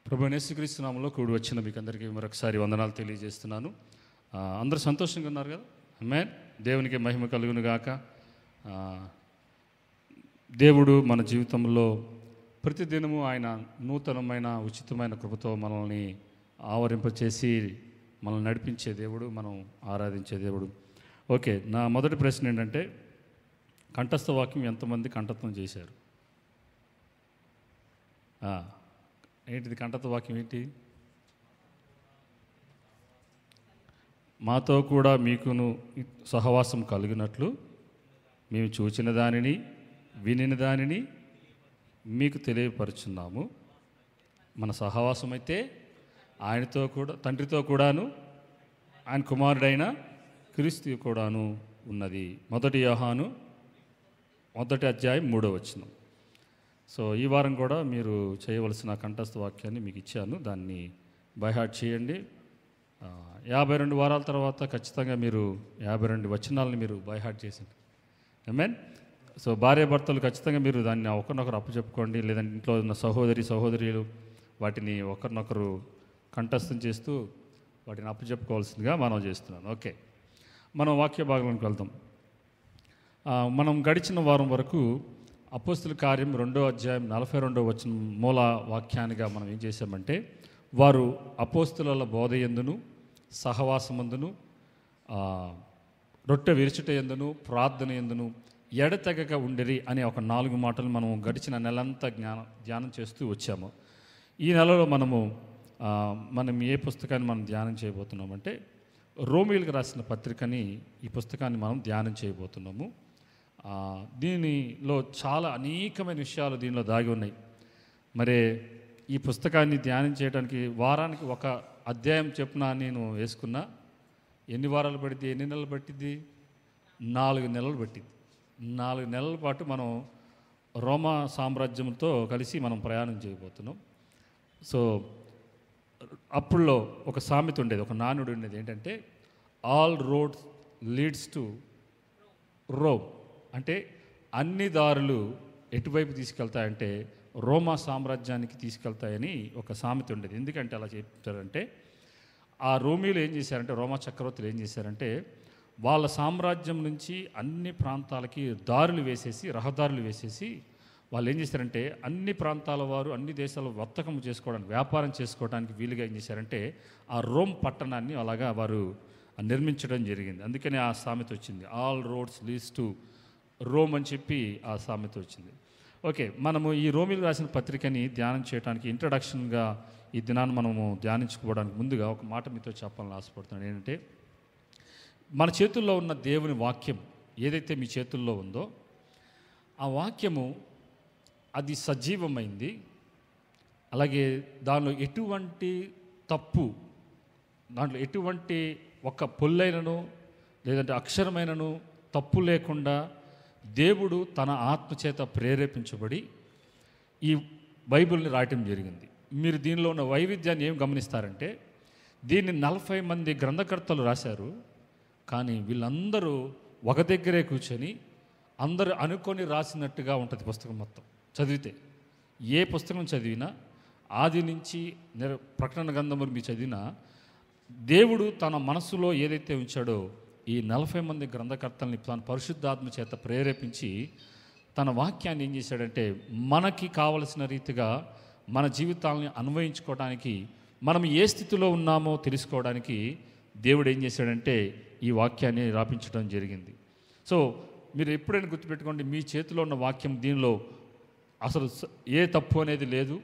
ప్రభువైన యేసుక్రీస్తు నామములో కూడి వచ్చిన మీకు అందరికీ మరొకసారి వందనాలు తెలియజేస్తున్నాను. అందరూ సంతోషంగా ఉన్నారు కదా? ఆమేన్. దేవునికి మహిమ కలుగును గాక. దేవుడు మన జీవితంలో ప్రతిదినము ఆయన నూతనమైన ఉచితమైన కృపతో మనల్ని ఆవరింపచేసి మనల్ని నడిపించే దేవుడు, మనం ఆరాధించే దేవుడు. ఓకే, నా మొదటి ప్రశ్న ఏంటంటే, కంఠస్థ వాక్యం ఎంతమంది కంఠత్వం చేశారు? ఏంటిది కంఠస్థ వాక్యం? ఏంటి? మాతో కూడా మీకును సహవాసం కలిగినట్లు మేము చూచిన దానిని వినిన దానిని మీకు తెలియపరుచున్నాము. మన సహవాసం అయితే ఆయనతో కూడా, తండ్రితో కూడాను, ఆయన కుమారుడైన క్రీస్తు కూడాను ఉన్నది. 1 యోహాను 1వ అధ్యాయం 3వ వచనం. సో ఈ వారం కూడా మీరు చేయవలసిన కంఠస్థ వాక్యాన్ని మీకు ఇచ్చాను, దాన్ని బై హార్ట్ చేయండి. 52 వారాల తర్వాత ఖచ్చితంగా మీరు 52 వచనాలని మీరు బై హార్ట్ చేసింది. ఆమేన్. సో భార్యాభర్తలు ఖచ్చితంగా మీరు దాన్ని ఒకరినొకరు అప్పచెప్పుకోండి, లేదంటే ఇంట్లో ఉన్న సహోదరులు వాటిని ఒకరినొకరు కంఠస్థం చేస్తూ వాటిని అప్పచెప్పుకోవాల్సిందిగా మనం చేస్తున్నాను. ఓకే, మనం వాక్య భాగంలోకి వెళ్తాం. మనం గడిచిన వారం వరకు అపోస్తుల కార్యం 2వ అధ్యాయం 42వ వచనం మూల వాక్యానిగా మనం ఏం చేశామంటే, వారు అపోస్తుల బోధ యందును సహవాసమందును రొట్టె విరుచుట యందును ప్రార్థన యందును ఎడతెగక ఉండిరి అనే ఒక 4 మాటలు మనం గడిచిన నెలంతా ధ్యానం చేస్తూ వచ్చాము. ఈ నెలలో మనం ఏ పుస్తకాన్ని మనం ధ్యానం చేయబోతున్నామంటే, రోమీయులకు రాసిన పత్రికని, ఈ పుస్తకాన్ని మనం ధ్యానం చేయబోతున్నాము. దీనిలో చాలా అనేకమైన విషయాలు దీనిలో దాగి ఉన్నాయి. మరి ఈ పుస్తకాన్ని ధ్యానం చేయడానికి వారానికి ఒక అధ్యాయం చెప్పున నేను వేసుకున్నా. ఎన్ని వారాలు పట్టింది? ఎన్ని నెలలు పట్టింది? 4 నెలలు పట్టింది. 4 నెలల పాటు మనం రోమా సామ్రాజ్యంతో కలిసి మనం ప్రయాణం చేయబోతున్నాం. సో అప్పుడులో ఒక సామెత ఉండేది, ఒక నానుడు ఉండేది, ఏంటంటే all roads leads to Rome. అంటే అన్ని దారులు ఎటువైపు తీసుకెళ్తాయంటే రోమా సామ్రాజ్యానికి తీసుకెళ్తాయని ఒక సామెత ఉండేది. ఎందుకంటే అలా చెప్తారంటే, ఆ రోమీలు ఏం చేశారంటే, రోమా చక్రవర్తులు ఏం చేశారంటే, వాళ్ళ సామ్రాజ్యం నుంచి అన్ని ప్రాంతాలకి రహదారులు వేసేసి వాళ్ళు ఏం చేశారంటే, అన్ని ప్రాంతాల వారు అన్ని దేశాలు వర్తకం చేసుకోవడానికి, వ్యాపారం చేసుకోవడానికి వీలుగా ఏం చేశారంటే, ఆ రోమ్ పట్టణాన్ని అలాగా వారు నిర్మించడం జరిగింది. అందుకని ఆ సామెత వచ్చింది, all roads leads to Rome అని చెప్పి ఆ సామెత వచ్చింది. ఓకే, మనము ఈ రోమీలు రాసిన పత్రికని ధ్యానం చేయడానికి ఇంట్రడక్షన్గా ఈ దినాన్ని మనము ధ్యానించుకోవడానికి ముందుగా ఒక మాట మీతో చెప్పాలని ఆశపడుతున్నాను. ఏంటంటే, మన చేతుల్లో ఉన్న దేవుని వాక్యం ఏదైతే మీ చేతుల్లో ఉందో, ఆ వాక్యము అది సజీవమైంది. అలాగే దానిలో ఎటువంటి తప్పు, దాంట్లో ఎటువంటి ఒక పొల్లైనను లేదంటే అక్షరమైనను తప్పు లేకుండా దేవుడు తన ఆత్మచేత ప్రేరేపించబడి ఈ బైబిల్ని రాయటం జరిగింది. మీరు దీనిలో ఉన్న వైవిధ్యాన్ని ఏం గమనిస్తారంటే, దీన్ని 40 మంది గ్రంథకర్తలు రాశారు. కానీ వీళ్ళందరూ ఒక దగ్గరే కూర్చొని అందరూ అనుకొని రాసినట్టుగా ఉంటుంది పుస్తకం మొత్తం. చదివితే ఏ పుస్తకం చదివినా, ఆది నుంచి ప్రకటన గ్రంథములు మీరు చదివినా, దేవుడు తన మనసులో ఏదైతే ఉంచాడో ఈ 40 మంది గ్రంథకర్తల్ని తన పరిశుద్ధాత్మ చేత ప్రేరేపించి తన వాక్యాన్ని ఏం చేశాడంటే, మనకి కావలసిన రీతిగా మన జీవితాలని అన్వయించుకోవడానికి, మనం ఏ స్థితిలో ఉన్నామో తెలుసుకోవడానికి దేవుడు ఏం చేశాడంటే ఈ వాక్యాన్ని రాపించడం జరిగింది. సో మీరు ఎప్పుడైనా గుర్తుపెట్టుకోండి, మీ చేతిలో ఉన్న వాక్యం, దీనిలో అసలు ఏ తప్పు అనేది లేదు.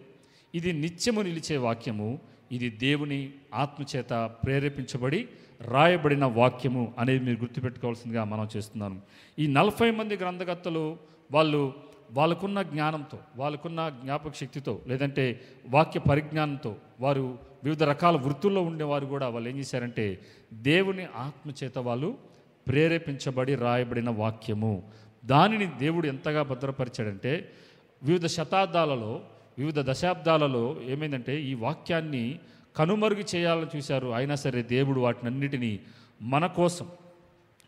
ఇది నిత్యము నిలిచే వాక్యము. ఇది దేవుని ఆత్మచేత ప్రేరేపించబడి రాయబడిన వాక్యము అనేది మీరు గుర్తుపెట్టుకోవాల్సిందిగా మనం చేస్తున్నాను. ఈ 40 మంది గ్రంథకర్తలు వాళ్ళకున్న జ్ఞానంతో, వాళ్ళకున్న జ్ఞాపక శక్తితో, లేదంటే వాక్య పరిజ్ఞానంతో, వారు వివిధ రకాల వృత్తుల్లో ఉండేవారు కూడా వాళ్ళు ఏం చేశారంటే, దేవుని ఆత్మచేత వాళ్ళు ప్రేరేపించబడి రాయబడిన వాక్యము, దానిని దేవుడు ఎంతగా భద్రపరిచాడంటే, వివిధ శతాబ్దాలలో, వివిధ దశాబ్దాలలో ఏమైందంటే ఈ వాక్యాన్ని కనుమరుగు చేయాలని చూశారు. అయినా సరే దేవుడు వాటినన్నిటినీ మన కోసం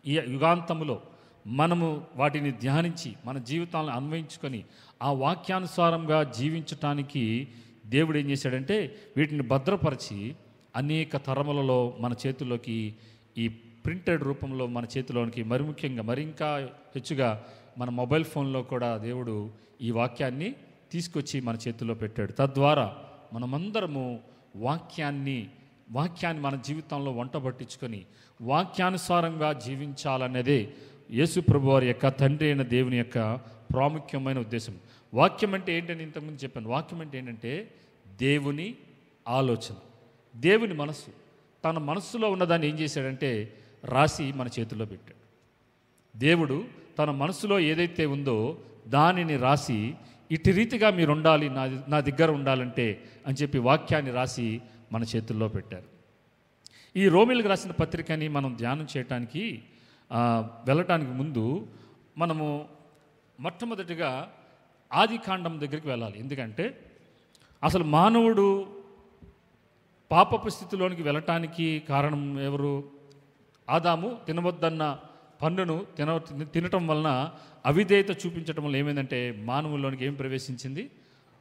ఈ యుగాంతములో మనము వాటిని ధ్యానించి మన జీవితాలను అన్వయించుకొని ఆ వాక్యానుసారంగా జీవించటానికి దేవుడు ఏం చేశాడంటే వీటిని భద్రపరిచి అనేక తరములలో మన చేతుల్లోకి ఈ ప్రింటెడ్ రూపంలో మన చేతిలోనికి మరి ముఖ్యంగా మరి ఇంకా హెచ్చుగా మన మొబైల్ ఫోన్లో కూడా దేవుడు ఈ వాక్యాన్ని తీసుకొచ్చి మన చేతుల్లో పెట్టాడు. తద్వారా మనమందరము వాక్యాన్ని మన జీవితంలో వంట పట్టించుకొని వాక్యానుసారంగా జీవించాలన్నదే యేసు ప్రభువారి యొక్క తండ్రి అయిన దేవుని యొక్క ప్రాముఖ్యమైన ఉద్దేశం. వాక్యం అంటే ఏంటని ఇంతకుముందు చెప్పాను. వాక్యం అంటే ఏంటంటే దేవుని ఆలోచన, దేవుని మనస్సు. తన మనస్సులో ఉన్నదాన్ని ఏం చేశాడంటే రాసి మన చేతుల్లో పెట్టాడు. దేవుడు తన మనసులో ఏదైతే ఉందో దానిని రాసి ఇటు రీతిగా మీరు ఉండాలి, నా దగ్గర ఉండాలంటే అని చెప్పి వాక్యాన్ని రాసి మన చేతుల్లో పెట్టారు. ఈ రోమిలకు రాసిన పత్రికని మనం ధ్యానం చేయటానికి వెళ్ళటానికి ముందు మనము మొట్టమొదటిగా ఆది కాండం దగ్గరికి వెళ్ళాలి. ఎందుకంటే అసలు మానవుడు పాపపు స్థితిలోనికి వెళ్ళటానికి కారణం ఎవరు? ఆదాము తినవద్దన్న పండును తినటం వలన అవిధేయత చూపించటం వల్ల ఏమైందంటే మానవుల్లోనికి ఏం ప్రవేశించింది?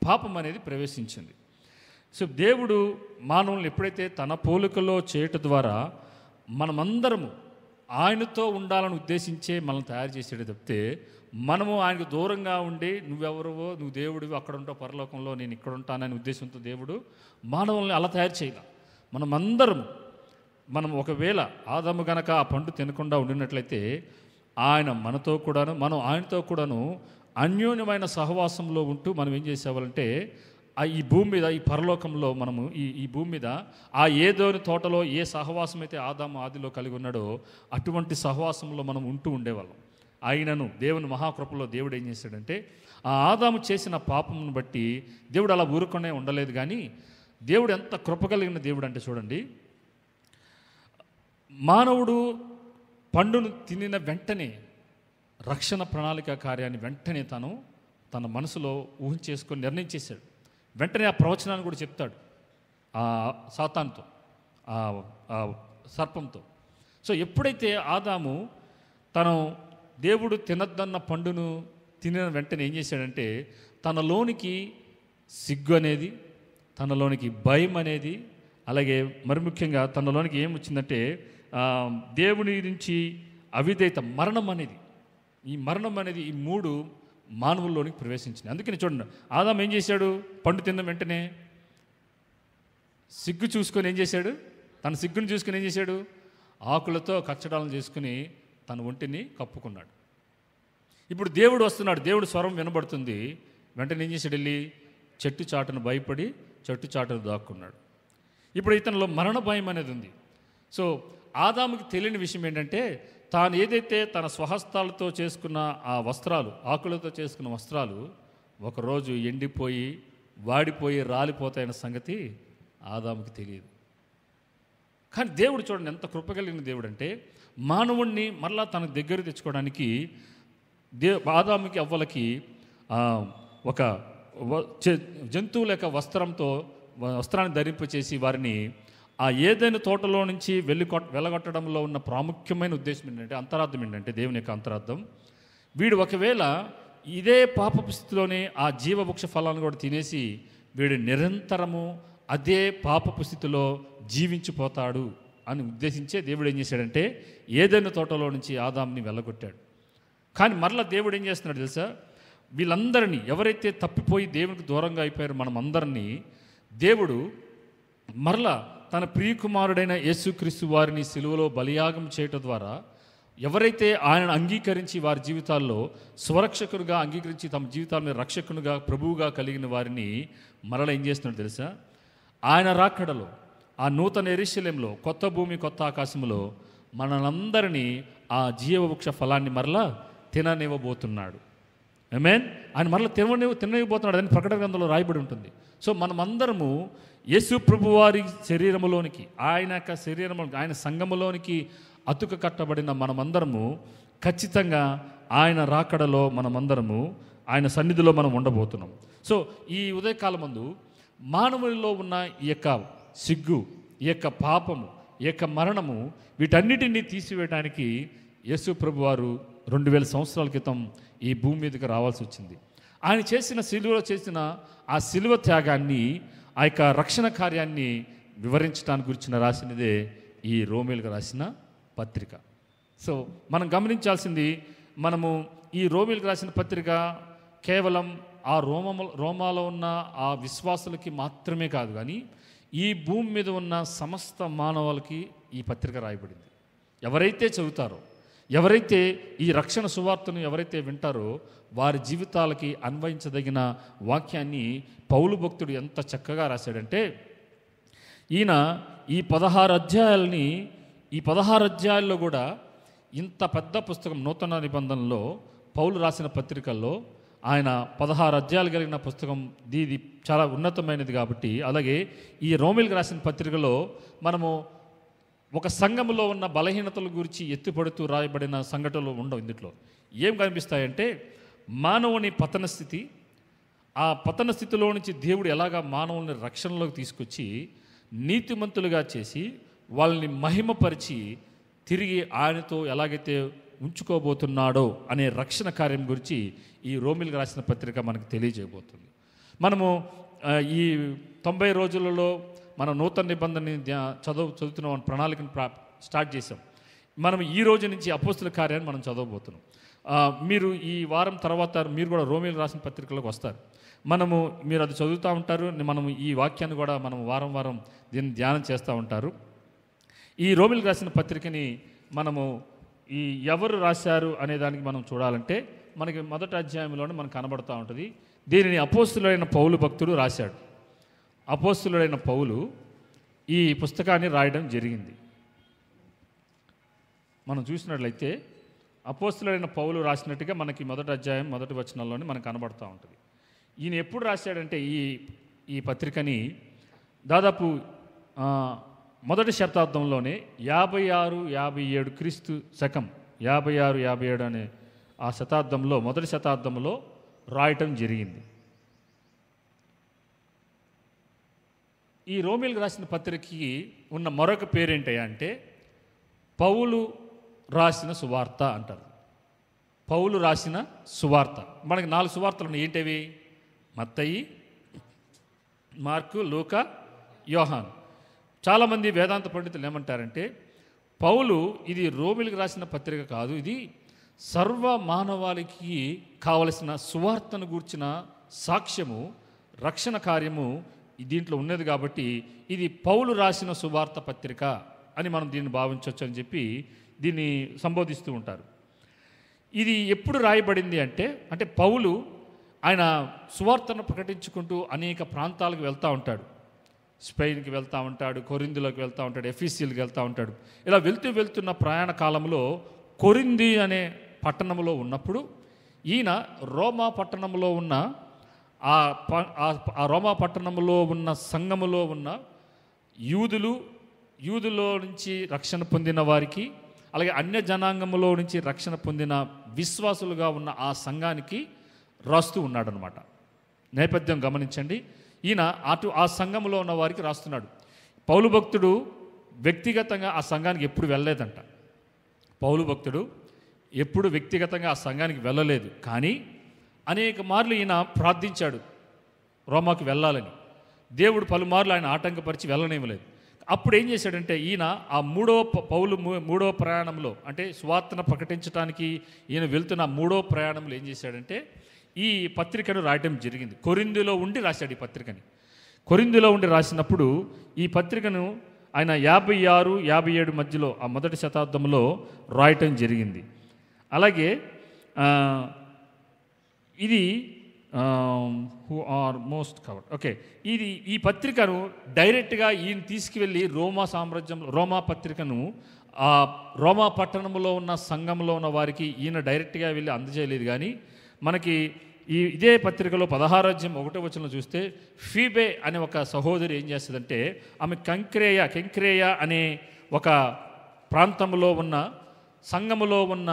పాపం అనేది ప్రవేశించింది. సో దేవుడు మానవులను ఎప్పుడైతే తన పోలికలో చేయటం ద్వారా మనమందరము ఆయనతో ఉండాలని ఉద్దేశించే మనల్ని తయారు చేసేది తప్పితే మనము ఆయనకు దూరంగా ఉండి నువ్వెవరువో, నువ్వు దేవుడివి, అక్కడ ఉంటావు పరలోకంలో, నేను ఇక్కడ ఉంటాననే ఉద్దేశంతో దేవుడు మానవుల్ని అలా తయారు చేయాలి. మనం ఒకవేళ ఆదాము గనక ఆ పండు తినకుండా ఉండినట్లయితే మనం ఆయనతో కూడాను అన్యోన్యమైన సహవాసంలో ఉంటూ మనం ఏం చేసేవాళ్ళంటే ఈ భూమి మీద, ఈ పరలోకంలో మనము ఈ భూమి మీద ఆ ఏదోని తోటలో ఏ సహవాసం అయితే ఆదాము ఆదిలో కలిగి ఉన్నాడో అటువంటి సహవాసంలో మనం ఉంటూ ఉండేవాళ్ళం. ఆయనను దేవుని మహాకృపలో దేవుడు ఏం చేశాడంటే ఆ ఆదాము చేసిన పాపమును బట్టి దేవుడు అలా ఊరుకొనే ఉండలేదు. కానీ దేవుడు ఎంత కృప కలిగిన దేవుడు అంటే చూడండి, మానవుడు పండును తినిన వెంటనే రక్షణ ప్రణాళిక కార్యాన్ని వెంటనే తన మనసులో ఊహించేసుకొని నిర్ణయించేశాడు. వెంటనే ఆ ప్రవచనాన్ని కూడా చెప్తాడు ఆ సాతానుతో, ఆ సర్పంతో. సో ఎప్పుడైతే ఆదాము దేవుడు తినద్దన్న పండును తినిన వెంటనే ఏం చేశాడంటే తనలోనికి సిగ్గు అనేది, తనలోనికి భయం అనేది, అలాగే మరి ముఖ్యంగా తనలోనికి ఏం వచ్చిందంటే దేవుని నుంచి అవిధేయత, మరణం అనేది ఈ మూడు మానవుల్లోనికి ప్రవేశించింది. అందుకని చూడండి, ఆదాము ఏం చేశాడు? పండు తిన్న వెంటనే సిగ్గు చూసుకొని ఏం చేశాడు? తన సిగ్గును చూసుకొని ఏం చేశాడు? ఆకులతో కచ్చడాలను చేసుకుని తన ఒంటిని కప్పుకున్నాడు. ఇప్పుడు దేవుడు వస్తున్నాడు, దేవుడు స్వరం వినబడుతుంది. వెంటనే ఏం చేశాడు? వెళ్ళి చెట్టు చాటును భయపడి చెట్టు చాటును దాక్కున్నాడు. ఇప్పుడు ఇతనిలో మరణ భయం అనేది ఉంది. సో ఆదాముకి తెలియని విషయం ఏంటంటే తాను ఏదైతే తన స్వహస్తాలతో చేసుకున్న ఆ వస్త్రాలు, ఆకులతో చేసుకున్న వస్త్రాలు ఒకరోజు ఎండిపోయి వాడిపోయి రాలిపోతాయన్న సంగతి ఆదాముకి తెలియదు. కానీ దేవుడు చూడండి ఎంత కృపగలిగిన దేవుడు అంటే మానవుణ్ణి మరలా తన దగ్గర తెచ్చుకోవడానికి ఆదాముకి అవ్వలకి ఒక జంతువుల యొక్క వస్త్రాన్ని ధరింపచేసి వారిని ఆ ఏదైనా తోటలో నుంచి వెళ్ళగొట్టడంలో ఉన్న ప్రాముఖ్యమైన ఉద్దేశం ఏంటంటే, అంతరార్థం ఏంటంటే, దేవుని యొక్క అంతరార్థం, వీడు ఒకవేళ ఇదే పాపపు స్థితిలోనే ఆ జీవవృక్ష ఫలాన్ని కూడా తినేసి వీడు నిరంతరము అదే పాపపు స్థితిలో జీవించిపోతాడు అని ఉద్దేశించే దేవుడు ఏం చేశాడంటే ఏదైనా తోటలో నుంచి ఆదాంని వెళ్ళగొట్టాడు. కానీ మరలా దేవుడు ఏం చేస్తున్నాడు తెలుసా? వీళ్ళందరినీ ఎవరైతే తప్పిపోయి దేవునికి దూరంగా అయిపోయారో మనమందరినీ దేవుడు మరలా తన ప్రియకుమారుడైన యేసుక్రీస్తు వారిని సిలువలో బలియాగం చేయటం ద్వారా ఎవరైతే ఆయనను అంగీకరించి వారి జీవితాల్లో స్వరక్షకునిగా అంగీకరించి తమ జీవితాలను రక్షకునిగా ప్రభువుగా కలిగిన వారిని మరలా ఏం చేస్తున్నాడు తెలుసా? ఆయన రాకడలో ఆ నూతన యెరూషలేములో కొత్త భూమి కొత్త ఆకాశంలో మనందరినీ ఆ జీవవృక్ష ఫలాన్ని మరలా తిననివ్వబోతున్నాడు. ఆమేన్. ఆయన మరలా తిననివ్వబోతున్నాడు అని ప్రకటన గ్రంథంలో రాయబడి ఉంటుంది. సో మనమందరము యేసు ప్రభువారి శరీరములోనికి, ఆయన యొక్క శరీరంలోనికి, ఆయన సంఘములోనికి అతుక కట్టబడిన మనమందరము ఖచ్చితంగా ఆయన రాకడలో మనమందరము ఆయన సన్నిధిలో మనం ఉండబోతున్నాం. సో ఈ ఉదయకాలం ముందు మానవులలో ఉన్న ఈ యొక్క సిగ్గు, ఈ యొక్క పాపము, ఈ యొక్క మరణము, వీటన్నిటినీ తీసివేయడానికి యేసు ప్రభువారు 2000 సంవత్సరాల క్రితం ఈ భూమి మీదకి రావాల్సి వచ్చింది. ఆయన చేసిన సిలువలో చేసిన ఆ సిలువ త్యాగాన్ని, ఆ యొక్క రక్షణ కార్యాన్ని వివరించడానికి గురించిన రాసినదే ఈ రోమీలకు రాసిన పత్రిక. సో మనం గమనించాల్సింది, మనము ఈ రోమీలకు రాసిన పత్రిక కేవలం ఆ రోమాలో ఉన్న ఆ విశ్వాసులకి మాత్రమే కాదు, కానీ ఈ భూమి మీద ఉన్న సమస్త మానవాళికి ఈ పత్రిక రాయబడింది. ఎవరైతే చదువుతారో, ఎవరైతే ఈ రక్షణ సువార్తను ఎవరైతే వింటారో వారి జీవితాలకి అన్వయించదగిన వాక్యాన్ని పౌలు భక్తుడు ఎంత చక్కగా రాశాడంటే, ఈయన ఈ 16 అధ్యాయాల్లో కూడా ఇంత పెద్ద పుస్తకం నూతన నిబంధనలో పౌలు రాసిన పత్రికల్లో ఆయన 16 అధ్యాయాలు కలిగిన పుస్తకం, ఇది చాలా ఉన్నతమైనది కాబట్టి. అలాగే ఈ రోమీలకు రాసిన పత్రికలో మనము ఒక సంఘంలో ఉన్న బలహీనతల గురించి ఎత్తిపడుతూ రాయబడిన సంఘటనలు ఉండవు. ఇందులో ఏం కనిపిస్తాయంటే, మానవుని పతన స్థితి, ఆ పతన స్థితిలో నుంచి దేవుడు ఎలాగా మానవుని రక్షణలోకి తీసుకొచ్చి నీతిమంతులుగా చేసి వాళ్ళని మహిమపరిచి తిరిగి ఆయనతో ఎలాగైతే ఉంచుకోబోతున్నాడో అనే రక్షణ కార్యం గురించి ఈ రోమీలకు రాసిన పత్రిక మనకు తెలియజేయబోతుంది. మనము ఈ 90 రోజులలో మన నూతన నిబంధనని చదువుతున్న ప్రణాళికను స్టార్ట్ చేసాం. మనం ఈ రోజు నుంచి అపోస్తుల కార్యాన్ని మనం చదవబోతున్నాం. మీరు ఈ వారం తర్వాత మీరు కూడా రోమీలకు రాసిన పత్రికలోకి వస్తారు. మీరు అది చదువుతూ ఉంటారు. మనము ఈ వాక్యాన్ని కూడా మనం వారం దీన్ని ధ్యానం చేస్తూ ఉంటారు. ఈ రోమీలకు రాసిన పత్రికని మనము ఈ ఎవరు రాశారు అనే దానికి మనం చూడాలంటే మనకి మొదటి అధ్యాయంలోనే మనకు కనబడుతూ ఉంటుంది. దీనిని అపోస్తులుడైన పౌలు భక్తుడు రాశాడు. అపోస్తులుడైన పౌలు ఈ పుస్తకాన్ని రాయడం జరిగింది. మనం చూసినట్లయితే అపోస్తులుడైన పౌలు రాసినట్టుగా మనకి మొదటి అధ్యాయం మొదటి వచనంలోనే మనకు కనబడుతూ ఉంటుంది. ఈయన ఎప్పుడు రాశాడంటే ఈ పత్రికని దాదాపు మొదటి శతాబ్దంలోనే 56-57 క్రీస్తు శకం 56-57 అనే ఆ శతాబ్దంలో, మొదటి శతాబ్దంలో రాయటం జరిగింది. ఈ రోమీలకు రాసిన పత్రికకి ఉన్న మరొక పేరేంటయ్యా అంటే పౌలు రాసిన సువార్త అంటారు. పౌలు రాసిన సువార్త. మనకి 4 సువార్తలు ఉన్నాయి. ఏంటవి? మత్తయి, మార్కు, లూకా, యోహాను. చాలామంది వేదాంత పండితులు ఏమంటారంటే, పౌలు ఇది రోమీలకు రాసిన పత్రిక కాదు, ఇది సర్వ మానవాళికి కావలసిన సువార్తను గూర్చిన సాక్ష్యము, రక్షణ కార్యము దీంట్లో ఉన్నది కాబట్టి ఇది పౌలు రాసిన సువార్త పత్రిక అని మనం దీన్ని భావించవచ్చు అని చెప్పి దీన్ని సంబోధిస్తూ ఉంటారు. ఇది ఎప్పుడు రాయబడింది అంటే పౌలు ఆయన సువార్తను ప్రకటించుకుంటూ అనేక ప్రాంతాలకు వెళ్తూ ఉంటాడు. స్పెయిన్కి వెళ్తూ ఉంటాడు, కొరింథీలోకి వెళ్తూ ఉంటాడు, ఎఫీసీలకు వెళ్తూ ఉంటాడు. ఇలా వెళ్తున్న ప్రయాణ కాలంలో కొరింథీ అనే పట్టణంలో ఉన్నప్పుడు ఈయన రోమా పట్టణంలో ఉన్న ఆ రోమా పట్టణంలో ఉన్న సంఘములో ఉన్న యూదులో నుంచి రక్షణ పొందిన వారికి, అలాగే అన్య జనాంగములో నుంచి రక్షణ పొందిన విశ్వాసులుగా ఉన్న ఆ సంఘానికి రాస్తూ ఉన్నాడనమాట. నేపథ్యం గమనించండి. ఈయన ఆ సంఘంలో ఉన్న వారికి రాస్తున్నాడు. పౌలు భక్తుడు వ్యక్తిగతంగా ఆ సంఘానికి ఎప్పుడు వెళ్ళలేదంట. పౌలు భక్తుడు ఎప్పుడు వ్యక్తిగతంగా ఆ సంఘానికి వెళ్ళలేదు. కానీ అనేక మార్లు ఈయన ప్రార్థించాడు రోమాకి వెళ్ళాలని. దేవుడు పలుమార్లు ఆయన ఆటంకపరిచి వెళ్ళనివ్వలేదు. అప్పుడు ఏం చేశాడంటే ఈయన ఆ మూడో ప్రయాణంలో, అంటే సువార్తను ప్రకటించడానికి ఈయన వెళ్తున్న మూడో ప్రయాణంలో ఏం చేశాడంటే ఈ పత్రికను రాయటం జరిగింది. కొరింథీలో ఉండి రాశాడు ఈ పత్రికని. కొరింథీలో ఉండి రాసినప్పుడు ఈ పత్రికను ఆయన 56-57 మధ్యలో ఆ మొదటి శతాబ్దంలో రాయటం జరిగింది. అలాగే ఇది హూ ఆర్ మోస్ట్ కవర్డ్ ఇది ఈ పత్రికను డైరెక్ట్గా ఈయన తీసుకువెళ్ళి రోమా పత్రికను ఆ రోమా పట్టణంలో ఉన్న సంఘంలో ఉన్న వారికి ఈయన డైరెక్ట్గా వెళ్ళి అందజేయలేదు. కానీ మనకి ఇదే పత్రికలో 16వ అధ్యాయం 1వ వచనంలో చూస్తే ఫీబే అనే ఒక సహోదరి ఏం చేస్తుందంటే ఆమె కెంక్రేయ అనే ఒక ప్రాంతంలో ఉన్న సంఘములో ఉన్న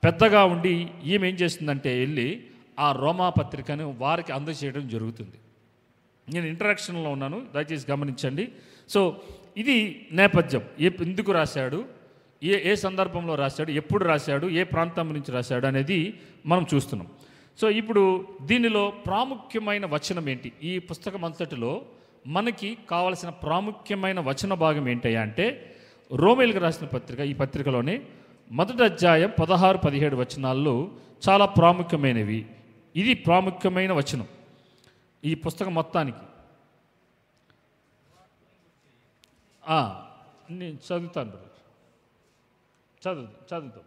పెద్దగా ఉండి ఈమె ఏం చేస్తుందంటే వెళ్ళి ఆ రోమా పత్రికను వారికి అందజేయడం జరుగుతుంది. నేను ఇంట్రడక్షన్లో ఉన్నాను, దయచేసి గమనించండి. సో ఇది నేపథ్యం. ఎందుకు రాశాడు, ఏ సందర్భంలో రాశాడు, ఎప్పుడు రాశాడు, ఏ ప్రాంతం నుంచి రాశాడు అనేది మనం చూస్తున్నాం. సో ఇప్పుడు దీనిలో ప్రాముఖ్యమైన వచనం ఏంటి? ఈ పుస్తకం అంతటిలో మనకి కావలసిన ప్రాముఖ్యమైన వచన భాగం ఏంటయ్యా అంటే రోమేయులకు రాసిన పత్రిక, ఈ పత్రికలోనే మొదటి అధ్యాయం 16-17 వచనాల్లో చాలా ప్రాముఖ్యమైనవి. ఇది ప్రాముఖ్యమైన వచనం ఈ పుస్తకం మొత్తానికి. నేను చదువుతాను బ్రదర్, చదువుతాం.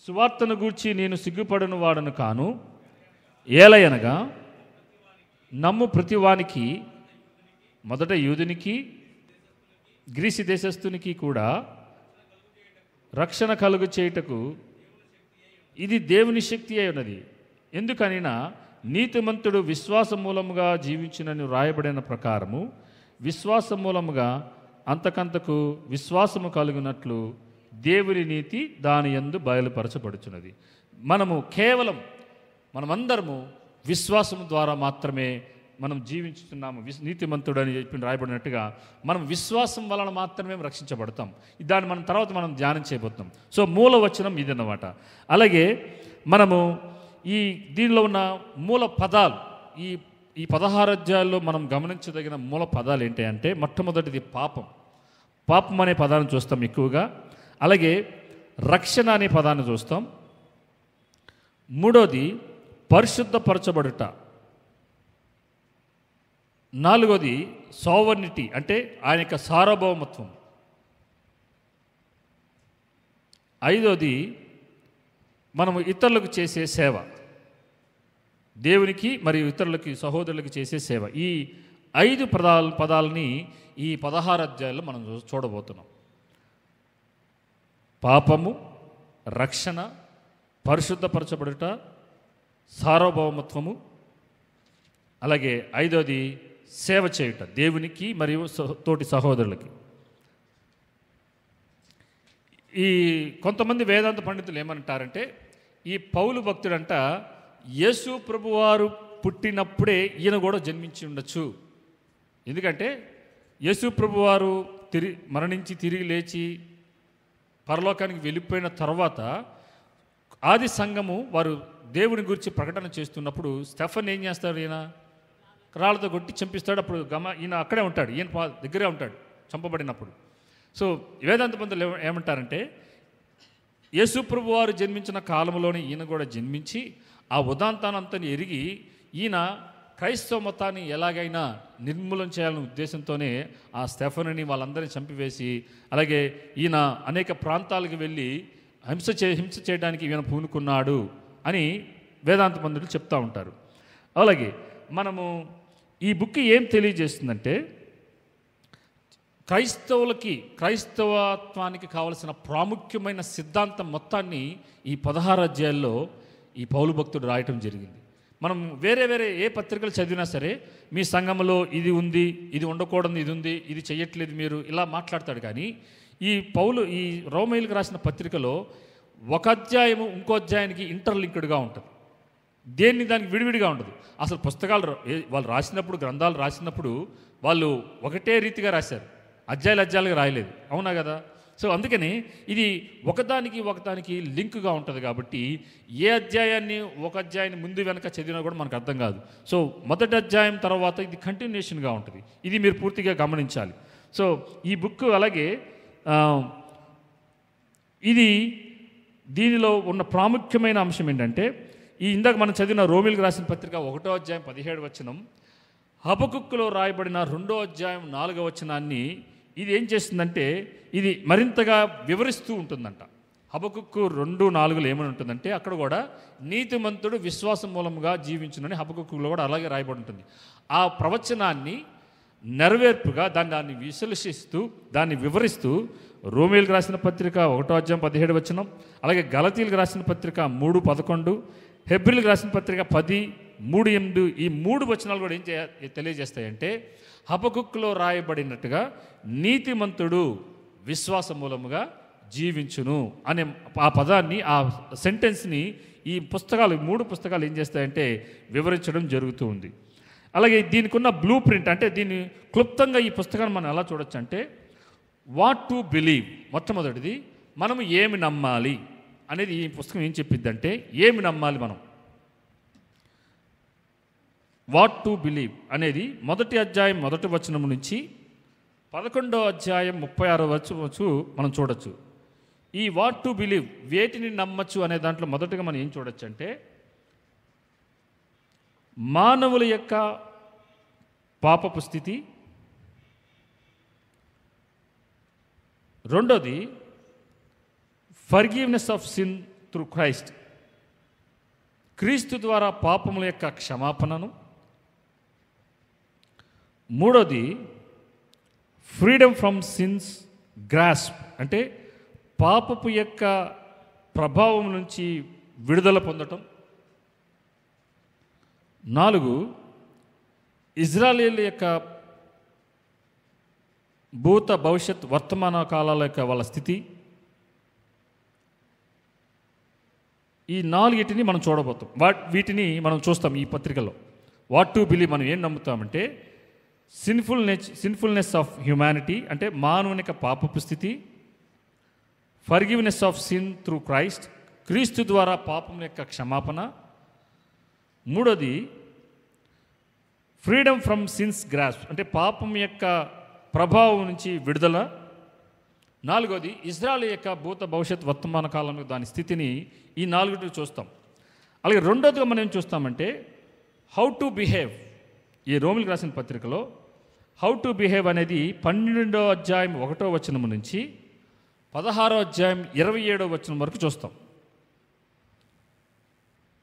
సువార్తను గూర్చి నేను సిగ్గుపడను వాడను కాను, ఏలయనగా నమ్ము ప్రతివానికి, మొదట యూదునికి గ్రీసు దేశస్థునికి కూడా రక్షణ కలుగు చేయుటకు ఇది దేవుని శక్తి అయి ఉన్నది. ఎందుకనినా నీతిమంతుడు విశ్వాస మూలముగా జీవించినని వ్రాయబడిన ప్రకారము విశ్వాస మూలముగా అంతకంతకు విశ్వాసము కలుగునట్లు దేవుని నీతి దాని యందు బయలుపరచబడుచున్నది. మనమందరము విశ్వాసం ద్వారా మాత్రమే మనం జీవించుతున్నాము. నీతిమంతుడు అని చెప్పి రాయబడినట్టుగా మనం విశ్వాసం వలన మాత్రమే రక్షించబడతాం. దాన్ని మనం ధ్యానం చేయబోతున్నాం. సో మూల వచనం ఇదన్నమాట. అలాగే మనము దీనిలో ఉన్న మూల పదాలు, ఈ 16 అధ్యాయాల్లో మనం గమనించదగిన మూల పదాలు ఏంటి అంటే, మొట్టమొదటిది పాపం అనే పదాన్ని చూస్తాం ఎక్కువగా. అలాగే రక్షణ అనే పదాన్ని చూస్తాం. మూడోది పరిశుద్ధపరచబడుట. నాలుగోది సావర్నిటీ అంటే ఆయన యొక్క సార్వభౌమత్వం. ఐదోది మనము ఇతరులకు చేసే సేవ, దేవునికి మరియు ఇతరులకి సహోదరులకి చేసే సేవ. ఈ 5 పదాలని ఈ 16 అధ్యాయాల్లో మనం చూడబోతున్నాం. పాపము, రక్షణ, పరిశుద్ధపరచబడుట, సార్వభౌమత్వము, అలాగే ఐదోది సేవ చేయుట దేవునికి మరియు తోటి సహోదరులకి. ఈ కొంతమంది వేదాంత పండితులు ఏమంటారంటే, ఈ పౌలు భక్తుడంట యేసు ప్రభువారు పుట్టినప్పుడే ఈయన కూడా జన్మించి ఉండొచ్చు. ఎందుకంటే యేసు ప్రభువారు మరణించి తిరిగి లేచి పరలోకానికి వెళ్ళిపోయిన తర్వాత ఆది సంఘము వారు దేవుని గురించి ప్రకటన చేస్తున్నప్పుడు స్టెఫన్ ఏం చేస్తాడు? ఈయన రాళ్ళతో కొట్టి చంపిస్తాడు. అప్పుడు ఈయన అక్కడే ఉంటాడు, ఈయన దగ్గరే ఉంటాడు చంపబడినప్పుడు. సో వేదాంత పంతులు ఏమంటారంటే, యేసు ప్రభు వారు జన్మించిన కాలంలోనే ఈయన కూడా జన్మించి ఆ ఉదాంతానంతని ఎరిగి ఈయన క్రైస్తవ మతాన్ని ఎలాగైనా నిర్మూలన చేయాలనే ఉద్దేశంతోనే ఆ స్టెఫనుని వాళ్ళందరినీ చంపివేసి, అలాగే ఈయన అనేక ప్రాంతాలకు వెళ్ళి హింస చేయడానికి ఈయన పూనుకున్నాడు అని వేదాంత పండితులు చెప్తూ ఉంటారు. అలాగే మనము ఈ బుక్ ఏం తెలియజేస్తుందంటే, క్రైస్తవాత్వానికి కావలసిన ప్రాముఖ్యమైన సిద్ధాంతం మొత్తాన్ని ఈ 16 అధ్యాయాల్లో ఈ పౌలు భక్తుడు రాయటం జరిగింది. మనం వేరే ఏ పత్రికలు చదివినా సరే, మీ సంఘంలో ఇది ఉంది, ఇది ఉండకూడదు, ఇది ఉంది, ఇది చెయ్యట్లేదు మీరు, ఇలా మాట్లాడతాడు. కానీ ఈ రోమేయులకు రాసిన పత్రికలో ఒక అధ్యాయము ఇంకో అధ్యాయానికి ఇంటర్లింక్డ్గా ఉంటుంది. దానికి విడివిడిగా ఉండదు. అసలు పుస్తకాలు వాళ్ళు రాసినప్పుడు, గ్రంథాలు రాసినప్పుడు వాళ్ళు ఒకటే రీతిగా రాశారు, అధ్యాయాలుగా రాయలేదు. అవునా కదా? సో అందుకని ఇది ఒకదానికి లింక్గా ఉంటుంది. కాబట్టి ఏ అధ్యాయాన్ని ఒక అధ్యాయాన్ని ముందు వెనక చదివినా కూడా మనకు అర్థం కాదు. సో మొదటి అధ్యాయం తర్వాత ఇది కంటిన్యూషన్గా ఉంటుంది. ఇది మీరు పూర్తిగా గమనించాలి. సో ఈ బుక్ అలాగే దీనిలో ఉన్న ప్రాముఖ్యమైన అంశం ఏంటంటే, ఇందాక మనం చదివిన రోమేయులకు రాసిన పత్రిక 1వ అధ్యాయం 17 వచనం, హబకుక్కులో రాయబడిన 2వ అధ్యాయం 4వ వచనాన్ని ఇది ఏం చేస్తుందంటే, ఇది మరింతగా వివరిస్తూ ఉంటుందంట. హబకుక్కు 2:4 ఏమని ఉంటుందంటే, అక్కడ కూడా నీతిమంతుడు విశ్వాసం మూలముగా జీవించునని హబకుక్కులో కూడా అలాగే రాయబడి ఉంటుంది. ఆ ప్రవచనాన్ని నెరవేర్పుగా దాన్ని విశ్లేషిస్తూ దాన్ని వివరిస్తూ రోమేయులకు రాసిన పత్రిక 1వ అధ్యాయం 17 వచనం, అలాగే గలతీయులకు రాసిన పత్రిక 3:11, హెబ్రీలకు రాసిన పత్రిక 10:3-8 ఈ 3 వచనాలు కూడా ఏం తెలియజేస్తాయంటే, హబకుక్కులో రాయబడినట్టుగా నీతిమంతుడు విశ్వాస మూలముగా జీవించును అనే ఆ పదాన్ని, ఆ సెంటెన్స్ని ఈ 3 పుస్తకాలు ఏం చేస్తాయంటే వివరించడం జరుగుతూ ఉంది. అలాగే దీనికి ఉన్న బ్లూ ప్రింట్ అంటే, దీన్ని క్లుప్తంగా ఈ పుస్తకాన్ని మనం ఎలా చూడొచ్చు అంటే, వాట్ టు బిలీవ్. మొట్టమొదటిది మనము ఏమి నమ్మాలి అనేది ఈ పుస్తకం ఏం చెప్పిద్దంటే ఏమి నమ్మాలి మనం. వాట్ టు బిలీవ్ అనేది 1వ అధ్యాయం 1వ వచనం నుంచి 11వ అధ్యాయం 36వ వచనం మనం చూడొచ్చు. ఈ వాట్ టు బిలీవ్, వేటిని నమ్మచ్చు అనే దాంట్లో మొదటగా మనం ఏం చూడొచ్చు అంటే మానవుల యొక్క పాపపు స్థితి, రెండోది forgiveness of sin through Christ, క్రీస్తు ద్వారా పాపముల యొక్క క్షమాపణను, మూడోది ఫ్రీడమ్ ఫ్రమ్ సిన్స్ గ్రాస్ప్ అంటే పాపపు యొక్క ప్రభావం నుంచి విడుదల పొందటం, 4 ఇజ్రాయేల్ యొక్క భూత భవిష్యత్ వర్తమాన కాలాల యొక్క వాళ్ళ స్థితి. ఈ 4 మనం చూడబోతాం. వీటిని మనం చూస్తాం ఈ పత్రికలో. వాట్ టు బిలీవ్ మనం ఏం నమ్ముతామంటే సిన్ఫుల్నెస్ ఆఫ్ హ్యుమానిటీ అంటే మానవుని యొక్క పాపపు స్థితి, forgiveness of sin through Christ క్రీస్తు ద్వారా పాపం యొక్క క్షమాపణ, మూడోది ఫ్రీడమ్ ఫ్రమ్ సిన్స్ గ్రాస్ప్ అంటే పాపం యొక్క ప్రభావం నుంచి విడుదల, నాలుగోది ఇజ్రాయెల్ యొక్క భూత భవిష్యత్ వర్తమాన కాలంలో దాని స్థితిని ఈ 4 చూస్తాం. అలాగే రెండోదిగా మనం ఏం చూస్తామంటే హౌ టు బిహేవ్. ఈ రోమిలకు రాసిన పత్రికలో హౌ టు బిహేవ్ అనేది 12వ అధ్యాయం 1వ వచనం నుంచి 16వ అధ్యాయం 27వ వచనం వరకు చూస్తాం.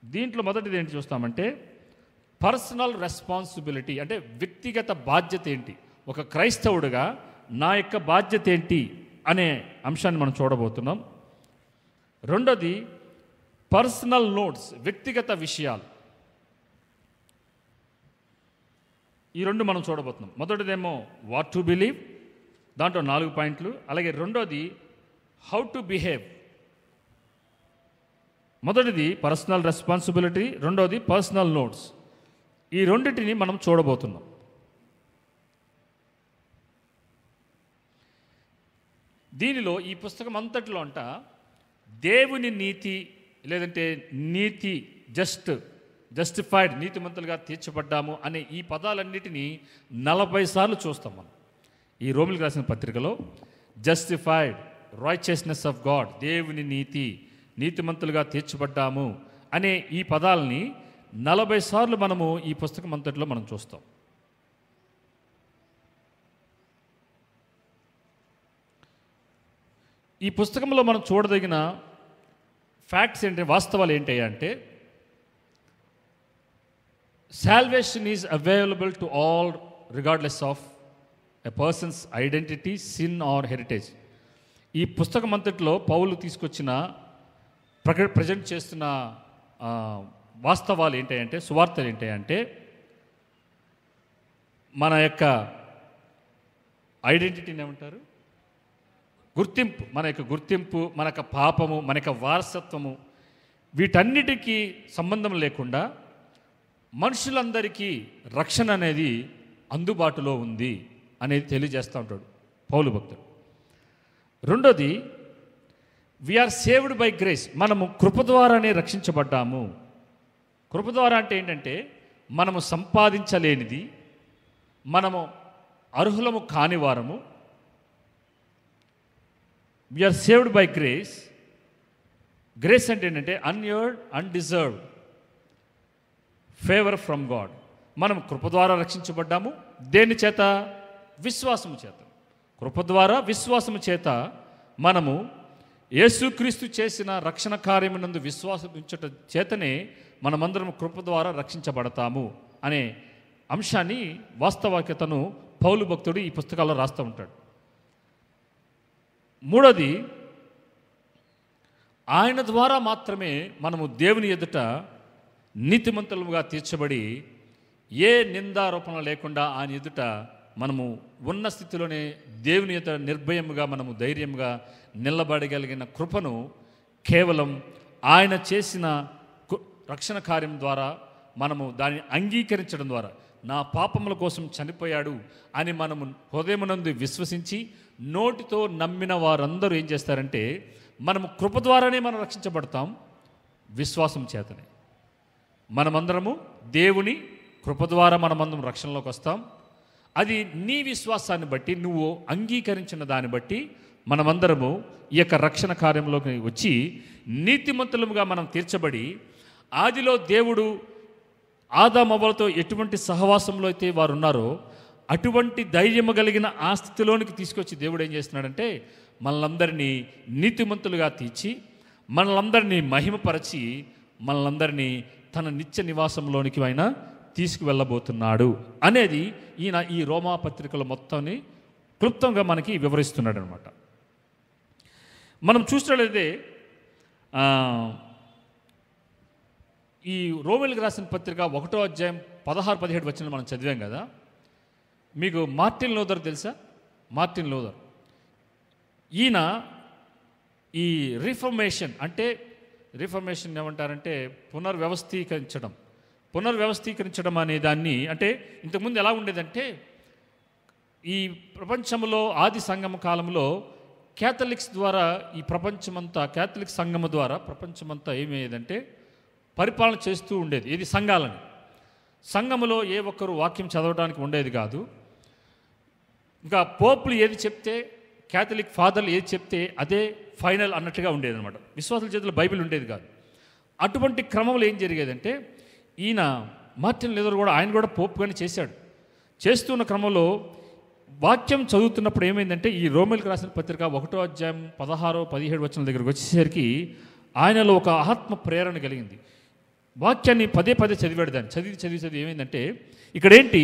దీంట్లో మొదటిది ఏంటి చూస్తామంటే పర్సనల్ రెస్పాన్సిబిలిటీ అంటే వ్యక్తిగత బాధ్యత ఏంటి, ఒక క్రైస్తవుడిగా నా యొక్క బాధ్యత ఏంటి అనే అంశాన్ని మనం చూడబోతున్నాం. రెండోది పర్సనల్ నోట్స్ వ్యక్తిగత విషయాలు, ఈ 2 మనం చూడబోతున్నాం. మొదటిదేమో వాట్ టు బిలీవ్, దాంట్లో 4 పాయింట్లు. అలాగే రెండోది హౌ టు బిహేవ్. మొదటిది పర్సనల్ రెస్పాన్సిబిలిటీ, రెండోది పర్సనల్ నోట్స్. ఈ రెండింటిని మనం చూడబోతున్నాం. దీనిలో ఈ పుస్తకం అంతటిలో అంట దేవుని నీతి లేదంటే నీతి జస్టిఫైడ్ నీతిమంతులుగా తీర్చబడ్డాము అనే ఈ పదాలన్నిటినీ 40 సార్లు చూస్తాం మనం ఈ రోమిలకు రాసిన పత్రికలో. జస్టిఫైడ్, రైచియస్నెస్ ఆఫ్ గాడ్, దేవుని నీతిమంతులుగా తీర్చబడ్డాము అనే ఈ పదాలని 40 సార్లు మనము ఈ పుస్తకం అంతటిలో మనం చూస్తాం. ఈ పుస్తకంలో మనం చూడదగిన ఫ్యాక్ట్స్ ఏంటి, వాస్తవాలు ఏంటి అంటే salvation is available to all regardless of a persons identity, sin are heritage. ఈ పుస్తకం అంతటిలో పౌలు తీసుకొచ్చిన ప్రజెంట్ చేస్తున్న వాస్తవాలు ఏంటంటే, సువార్తలు ఏంటంటే మన యొక్క ఐడెంటిటీని ఏమంటారు, గుర్తింపు, మన యొక్క పాపము, మన యొక్క వారసత్వము, వీటన్నిటికీ సంబంధం లేకుండా మనుషులందరికీ రక్షణ అనేది అందుబాటులో ఉంది అనేది తెలియజేస్తూ ఉంటాడు పౌలు భక్తుడు. రెండోది వీఆర్ సేవ్డ్ బై గ్రేస్, మనము కృప ద్వారానే రక్షించబడ్డాము. కృప ద్వారా అంటే ఏంటంటే మనము సంపాదించలేనిది, మనము అర్హులము కాని వారము. We are saved by grace. Grace అంటే ఏంటంటే unearned, undeserved favour from God. మనం కృప ద్వారా రక్షించబడ్డాము. దేని చేత? విశ్వాసము చేత. కృప ద్వారా విశ్వాసము చేత మనము యేసుక్రీస్తు చేసిన రక్షణ కార్యమునందు విశ్వాసించట చేతనే మనమందరం కృప ద్వారా రక్షించబడతాము అనే అంశాన్ని, వాస్తవాక్యతను పౌలు భక్తుడు ఈ పుస్తకాల్లో రాస్తూ ఉంటాడు. మూడోది ఆయన ద్వారా మాత్రమే మనము దేవుని ఎదుట నీతిమంతులుగా తీర్చబడి ఏ నిందారోపణ లేకుండా ఆయన ఎదుట మనము ఉన్న స్థితిలోనే దేవుని ఎదుట నిర్భయముగా మనము ధైర్యంగా నిలబడగలిగిన కృపను కేవలం ఆయన చేసిన రక్షణ కార్యం ద్వారా మనము దాన్ని అంగీకరించడం ద్వారా, నా పాపముల కోసం చనిపోయాడు అని మనము హృదయమునందు విశ్వసించి నోటితో నమ్మిన వారందరూ ఏం చేస్తారంటే మనము కృప ద్వారానే మనం రక్షించబడతాం, విశ్వాసం చేతనే. మనమందరము దేవుని కృప ద్వారా మనమందరం రక్షణలోకి వస్తాం. అది నీ విశ్వాసాన్ని బట్టి, నువ్వు అంగీకరించిన దాన్ని బట్టి మనమందరము ఈ యొక్క రక్షణ కార్యంలోకి వచ్చి నీతిమంతులముగా మనం తీర్చబడి, ఆదిలో దేవుడు ఆదామవ్వలతో ఎటువంటి సహవాసంలో అయితే వారు ఉన్నారో అటువంటి ధైర్యము కలిగిన ఆ స్థితిలోనికి తీసుకొచ్చి దేవుడు ఏం చేస్తున్నాడంటే మనలందరినీ నీతిమంతులుగా తీర్చి, మనలందరినీ మహిమపరచి, మనలందరినీ తన నిత్య నివాసంలోనికి ఆయన తీసుకువెళ్ళబోతున్నాడు అనేది ఈయన ఈ రోమా పత్రికల మొత్తాన్ని క్లుప్తంగా మనకి వివరిస్తున్నాడు అనమాట. మనం చూసినట్లయితే ఈ రోమేలుకు రాసిన పత్రిక 1వ అధ్యాయం 16-17 వచనాలు మనం చదివాం కదా. మీకు మార్టిన్ లూథర్ తెలుసా? మార్టిన్ లూథర్ ఈయన ఈ రిఫర్మేషన్ ఏమంటారంటే పునర్వ్యవస్థీకరించడం అనే దాన్ని, అంటే ఇంతకుముందు ఎలా ఉండేదంటే ఈ ప్రపంచంలో ఆది సంగమ కాలంలో క్యాథలిక్స్ ద్వారా ఈ ప్రపంచమంతా, క్యాథలిక్ సంఘము ద్వారా ప్రపంచమంతా ఏమయ్యేదంటే పరిపాలన చేస్తూ ఉండేది. ఇది సంఘాలని. సంఘములో ఏ ఒక్కరు వాక్యం చదవడానికి ఉండేది కాదు. ఇంకా పోపులు ఏది చెప్తే, క్యాథలిక్ ఫాదర్లు ఏది చెప్తే అదే ఫైనల్ అన్నట్టుగా ఉండేది అనమాట. విశ్వాసుల చేతిలో బైబిల్ ఉండేది కాదు. అటువంటి క్రమంలో ఏం జరిగేదంటే ఈయన మార్టిన్ లూథర్ కూడా, ఆయన కూడా పోపుగానే చేశాడు. చేస్తున్న క్రమంలో వాక్యం చదువుతున్నప్పుడు ఏమైందంటే ఈ రోమేలుకు రాసిన పత్రిక 1వ అధ్యాయం 16-17 వచనాల దగ్గరకు వచ్చేసరికి ఆయనలో ఒక ఆత్మ ప్రేరణ కలిగింది. వాక్యాన్ని పదే చదివాడు. దాన్ని చదివి ఏమైందంటే ఇక్కడేంటి,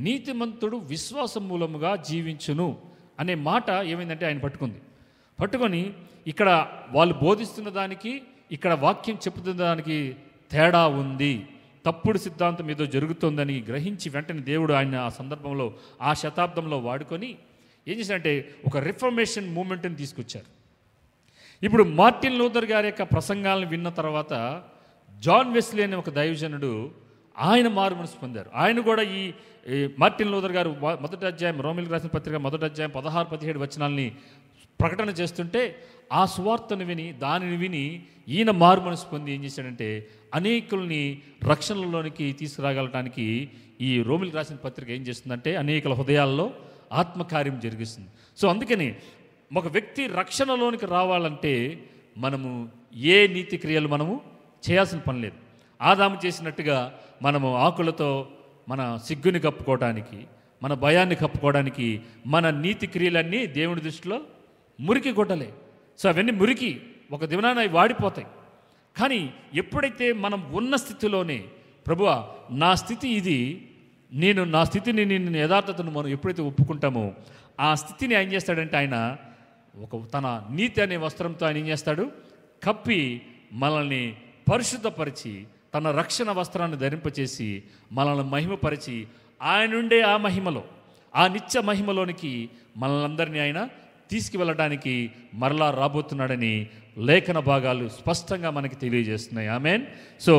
నీతిమంతుడు విశ్వాసం మూలముగా జీవించును అనే మాట ఏమైందంటే ఆయన పట్టుకొని ఇక్కడ వాళ్ళు బోధిస్తున్న దానికి, ఇక్కడ వాక్యం చెప్పుతున్న దానికి తేడా ఉంది, తప్పుడు సిద్ధాంతం ఏదో జరుగుతుందని గ్రహించి వెంటనే దేవుడు ఆయన ఆ సందర్భంలో, ఆ శతాబ్దంలో వాడుకొని ఏం చేశారంటే ఒక రిఫర్మేషన్ మూమెంట్ని తీసుకొచ్చారు. ఇప్పుడు మార్టిన్ లూథర్ గారి యొక్క ప్రసంగాలను విన్న తర్వాత జాన్ వెస్లీ అనే ఒక దైవజనుడు ఆయన మారు మనసు పొందారు. ఆయన కూడా ఈ మార్టిన్ లూథర్ గారు మొదటి అధ్యాయం, రోమేలుకు రాసిన పత్రిక 1వ అధ్యాయం 16-17 వచనాలని ప్రకటన చేస్తుంటే ఆ సువార్తను దానిని విని ఈయన మారు మనసు పొంది ఏం చేశాడంటే అనేకుల్ని రక్షణలోనికి తీసుకురాగలటానికి ఈ రోమేలుకు రాసిన పత్రిక ఏం చేస్తుందంటే అనేకుల హృదయాల్లో ఆత్మకార్యం జరిగిస్తుంది. సో అందుకని ఒక వ్యక్తి రక్షణలోనికి రావాలంటే మనము ఏ నీతి క్రియలు మనము చేయాల్సిన పని లేదు. ఆదాము చేసినట్టుగా మనము ఆకులతో మన సిగ్గుని కప్పుకోవడానికి, మన భయాన్ని కప్పుకోవడానికి మన నీతి క్రియలన్నీ దేవుని దృష్టిలో మురికి గొడ్డలే. సో అవన్నీ మురికి, ఒక దినాన అవి వాడిపోతాయి. కానీ ఎప్పుడైతే మనం ఉన్న స్థితిలోనే ప్రభువా నా స్థితి ఇది, నా స్థితిని, నేను యథార్థతను మనం ఎప్పుడైతే ఒప్పుకుంటామో ఆ స్థితిని ఏం చేస్తాడంటే ఆయన తన నీతి అనే వస్త్రంతో ఆయన ఏం చేస్తాడు, కప్పి మనల్ని పరిశుద్ధపరిచి తన రక్షణ వస్త్రాన్ని ధరింపచేసి మనల్ని మహిమపరిచి ఆయన నుండే ఆ మహిమలో, ఆ నిత్య మహిమలోనికి మనల్ని ఆయన తీసుకువెళ్ళడానికి మరలా రాబోతున్నాడని లేఖన భాగాలు స్పష్టంగా మనకి తెలియజేస్తున్నాయి. ఆమేన్. సో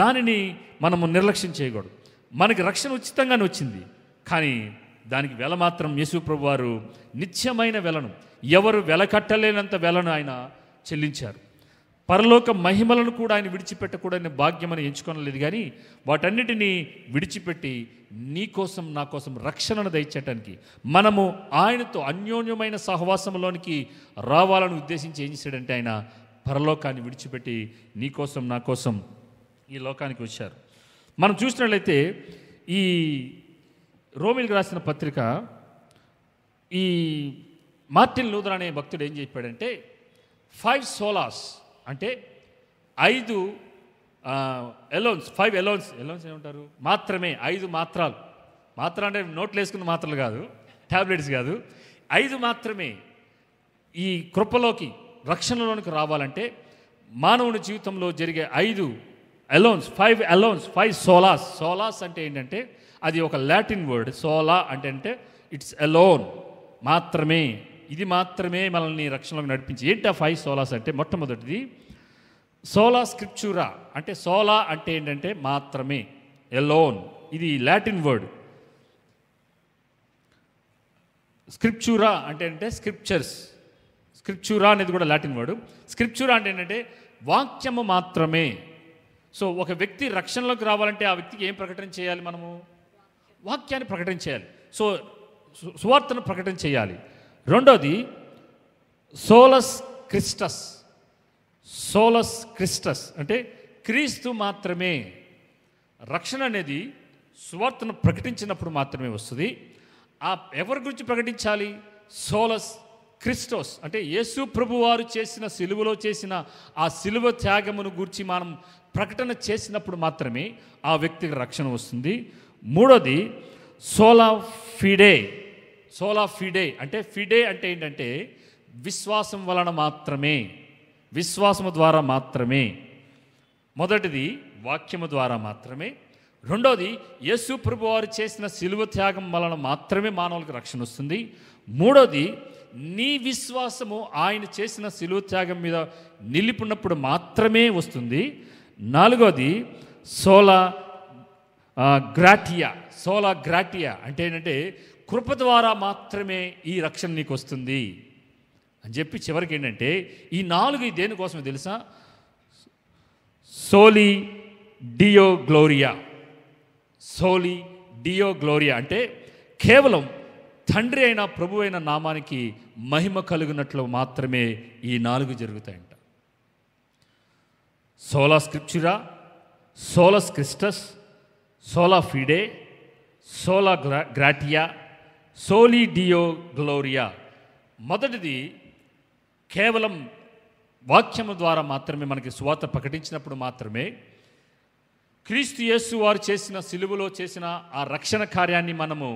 దానిని మనము నిర్లక్ష్యం చేయకూడదు. మనకి రక్షణ ఉచితంగానే వచ్చింది, కానీ దానికి వెల మాత్రం యేసు ప్రభు వారు నిత్యమైన వెలను, ఎవరు వెల కట్టలేనంత వెలను ఆయన చెల్లించారు. పరలోక మహిమలను కూడా ఆయన విడిచిపెట్టకూడని భాగ్యమని ఎంచుకోనలేదు, కానీ వాటన్నిటినీ విడిచిపెట్టి నీ కోసం నా కోసం రక్షణను దయచేయటానికి మనము ఆయనతో అన్యోన్యమైన సహవాసంలోనికి రావాలని ఉద్దేశించి ఏం చేశాడంటే ఆయన పరలోకాన్ని విడిచిపెట్టి నీ కోసం నా కోసం ఈ లోకానికి వచ్చారు. మనం చూసినట్లయితే ఈ రోమేలుకు రాసిన పత్రిక, ఈ మార్టిన్ లూథర్ అనే భక్తుడు ఏం చెప్పాడంటే 5 సోలాస్ అంటే 5 ఎలోన్స్, 5 ఎలోన్స్ ఏమంటారు, మాత్రమే 5 మాత్రాలు. మాత్ర అంటే నోట్లు వేసుకున్న మాత్రలు కాదు, ట్యాబ్లెట్స్ కాదు, 5 మాత్రమే ఈ కృపలోకి రక్షణలోనికి రావాలంటే మానవుని జీవితంలో జరిగే 5 ఎలోన్స్, 5 ఎలోన్స్, 5 సోలాస్. సోలాస్ అంటే ఏంటంటే అది ఒక లాటిన్ వర్డ్. సోలా అంటే ఇట్స్ ఎలోన్, మాత్రమే, ఇది మాత్రమే మనల్ని రక్షణలోకి నడిపించి. ఏంటి ఆ 5 సోలాస్ అంటే మొట్టమొదటిది సోలా స్క్రిప్చూరా. అంటే సోలా అంటే ఏంటంటే మాత్రమే, ఎలోన్, ఇది లాటిన్ వర్డ్. స్క్రిప్చూరా అంటే స్క్రిప్చర్స్. స్క్రిప్చూరా అనేది కూడా లాటిన్ వర్డ్. స్క్రిప్చూరా అంటే ఏంటంటే వాక్యము మాత్రమే. సో ఒక వ్యక్తి రక్షణలోకి రావాలంటే ఆ వ్యక్తికి ఏం ప్రకటన చేయాలి? మనము వాక్యాన్ని ప్రకటన చేయాలి. సో సువార్తను ప్రకటన చేయాలి. రెండోది సోలస్ క్రిస్టస్. సోలస్ క్రిస్టస్ అంటే క్రీస్తు మాత్రమే. రక్షణ అనేది సువార్తను ప్రకటించినప్పుడు మాత్రమే వస్తుంది. ఆ ఎవరి గురించి ప్రకటించాలి? సోలస్ క్రిస్టోస్ అంటే యేసు ప్రభు వారు చేసిన సిలువలో చేసిన ఆ సిలువ త్యాగమును గురించి మనం ప్రకటన చేసినప్పుడు మాత్రమే ఆ వ్యక్తికి రక్షణ వస్తుంది. మూడోది సోలా ఫిడే. సోలా ఫిడే అంటే ఫిడే అంటే ఏంటంటే విశ్వాసం వలన మాత్రమే, విశ్వాసము ద్వారా మాత్రమే. మొదటిది వాక్యము ద్వారా మాత్రమే. రెండోది యేసు ప్రభు వారు చేసిన సిలువ త్యాగం వలన మాత్రమే మానవులకు రక్షణ వస్తుంది. మూడోది నీ విశ్వాసము ఆయన చేసిన సిలువ త్యాగం మీద నిలిపినప్పుడు మాత్రమే వస్తుంది. నాలుగోది సోలా గ్రాటియా. సోలా గ్రాటియా అంటే ఏంటంటే కృప ద్వారా మాత్రమే ఈ రక్షణ నీకు వస్తుంది అని చెప్పి చివరికి ఏంటంటే ఈ నాలుగు దేనికోసమే తెలుసా? సోలి డియో గ్లోరియా. సోలి డియో గ్లోరియా అంటే కేవలం తండ్రి అయిన ప్రభు అయిన నామానికి మహిమ కలుగునట్లు మాత్రమే ఈ నాలుగు జరుగుతాయంట. సోలా స్క్రిప్చురా, సోలస్ క్రిస్టస్, సోలా ఫిడే, సోలా గ్రాటియా, సోలి డియో గ్లోరియా. మొదటిది కేవలం వాక్యము ద్వారా మాత్రమే మనకి సువార్త ప్రకటించినప్పుడు మాత్రమే క్రీస్తు యేసు వారు చేసిన సిలువలో చేసిన ఆ రక్షణ కార్యాన్ని మనము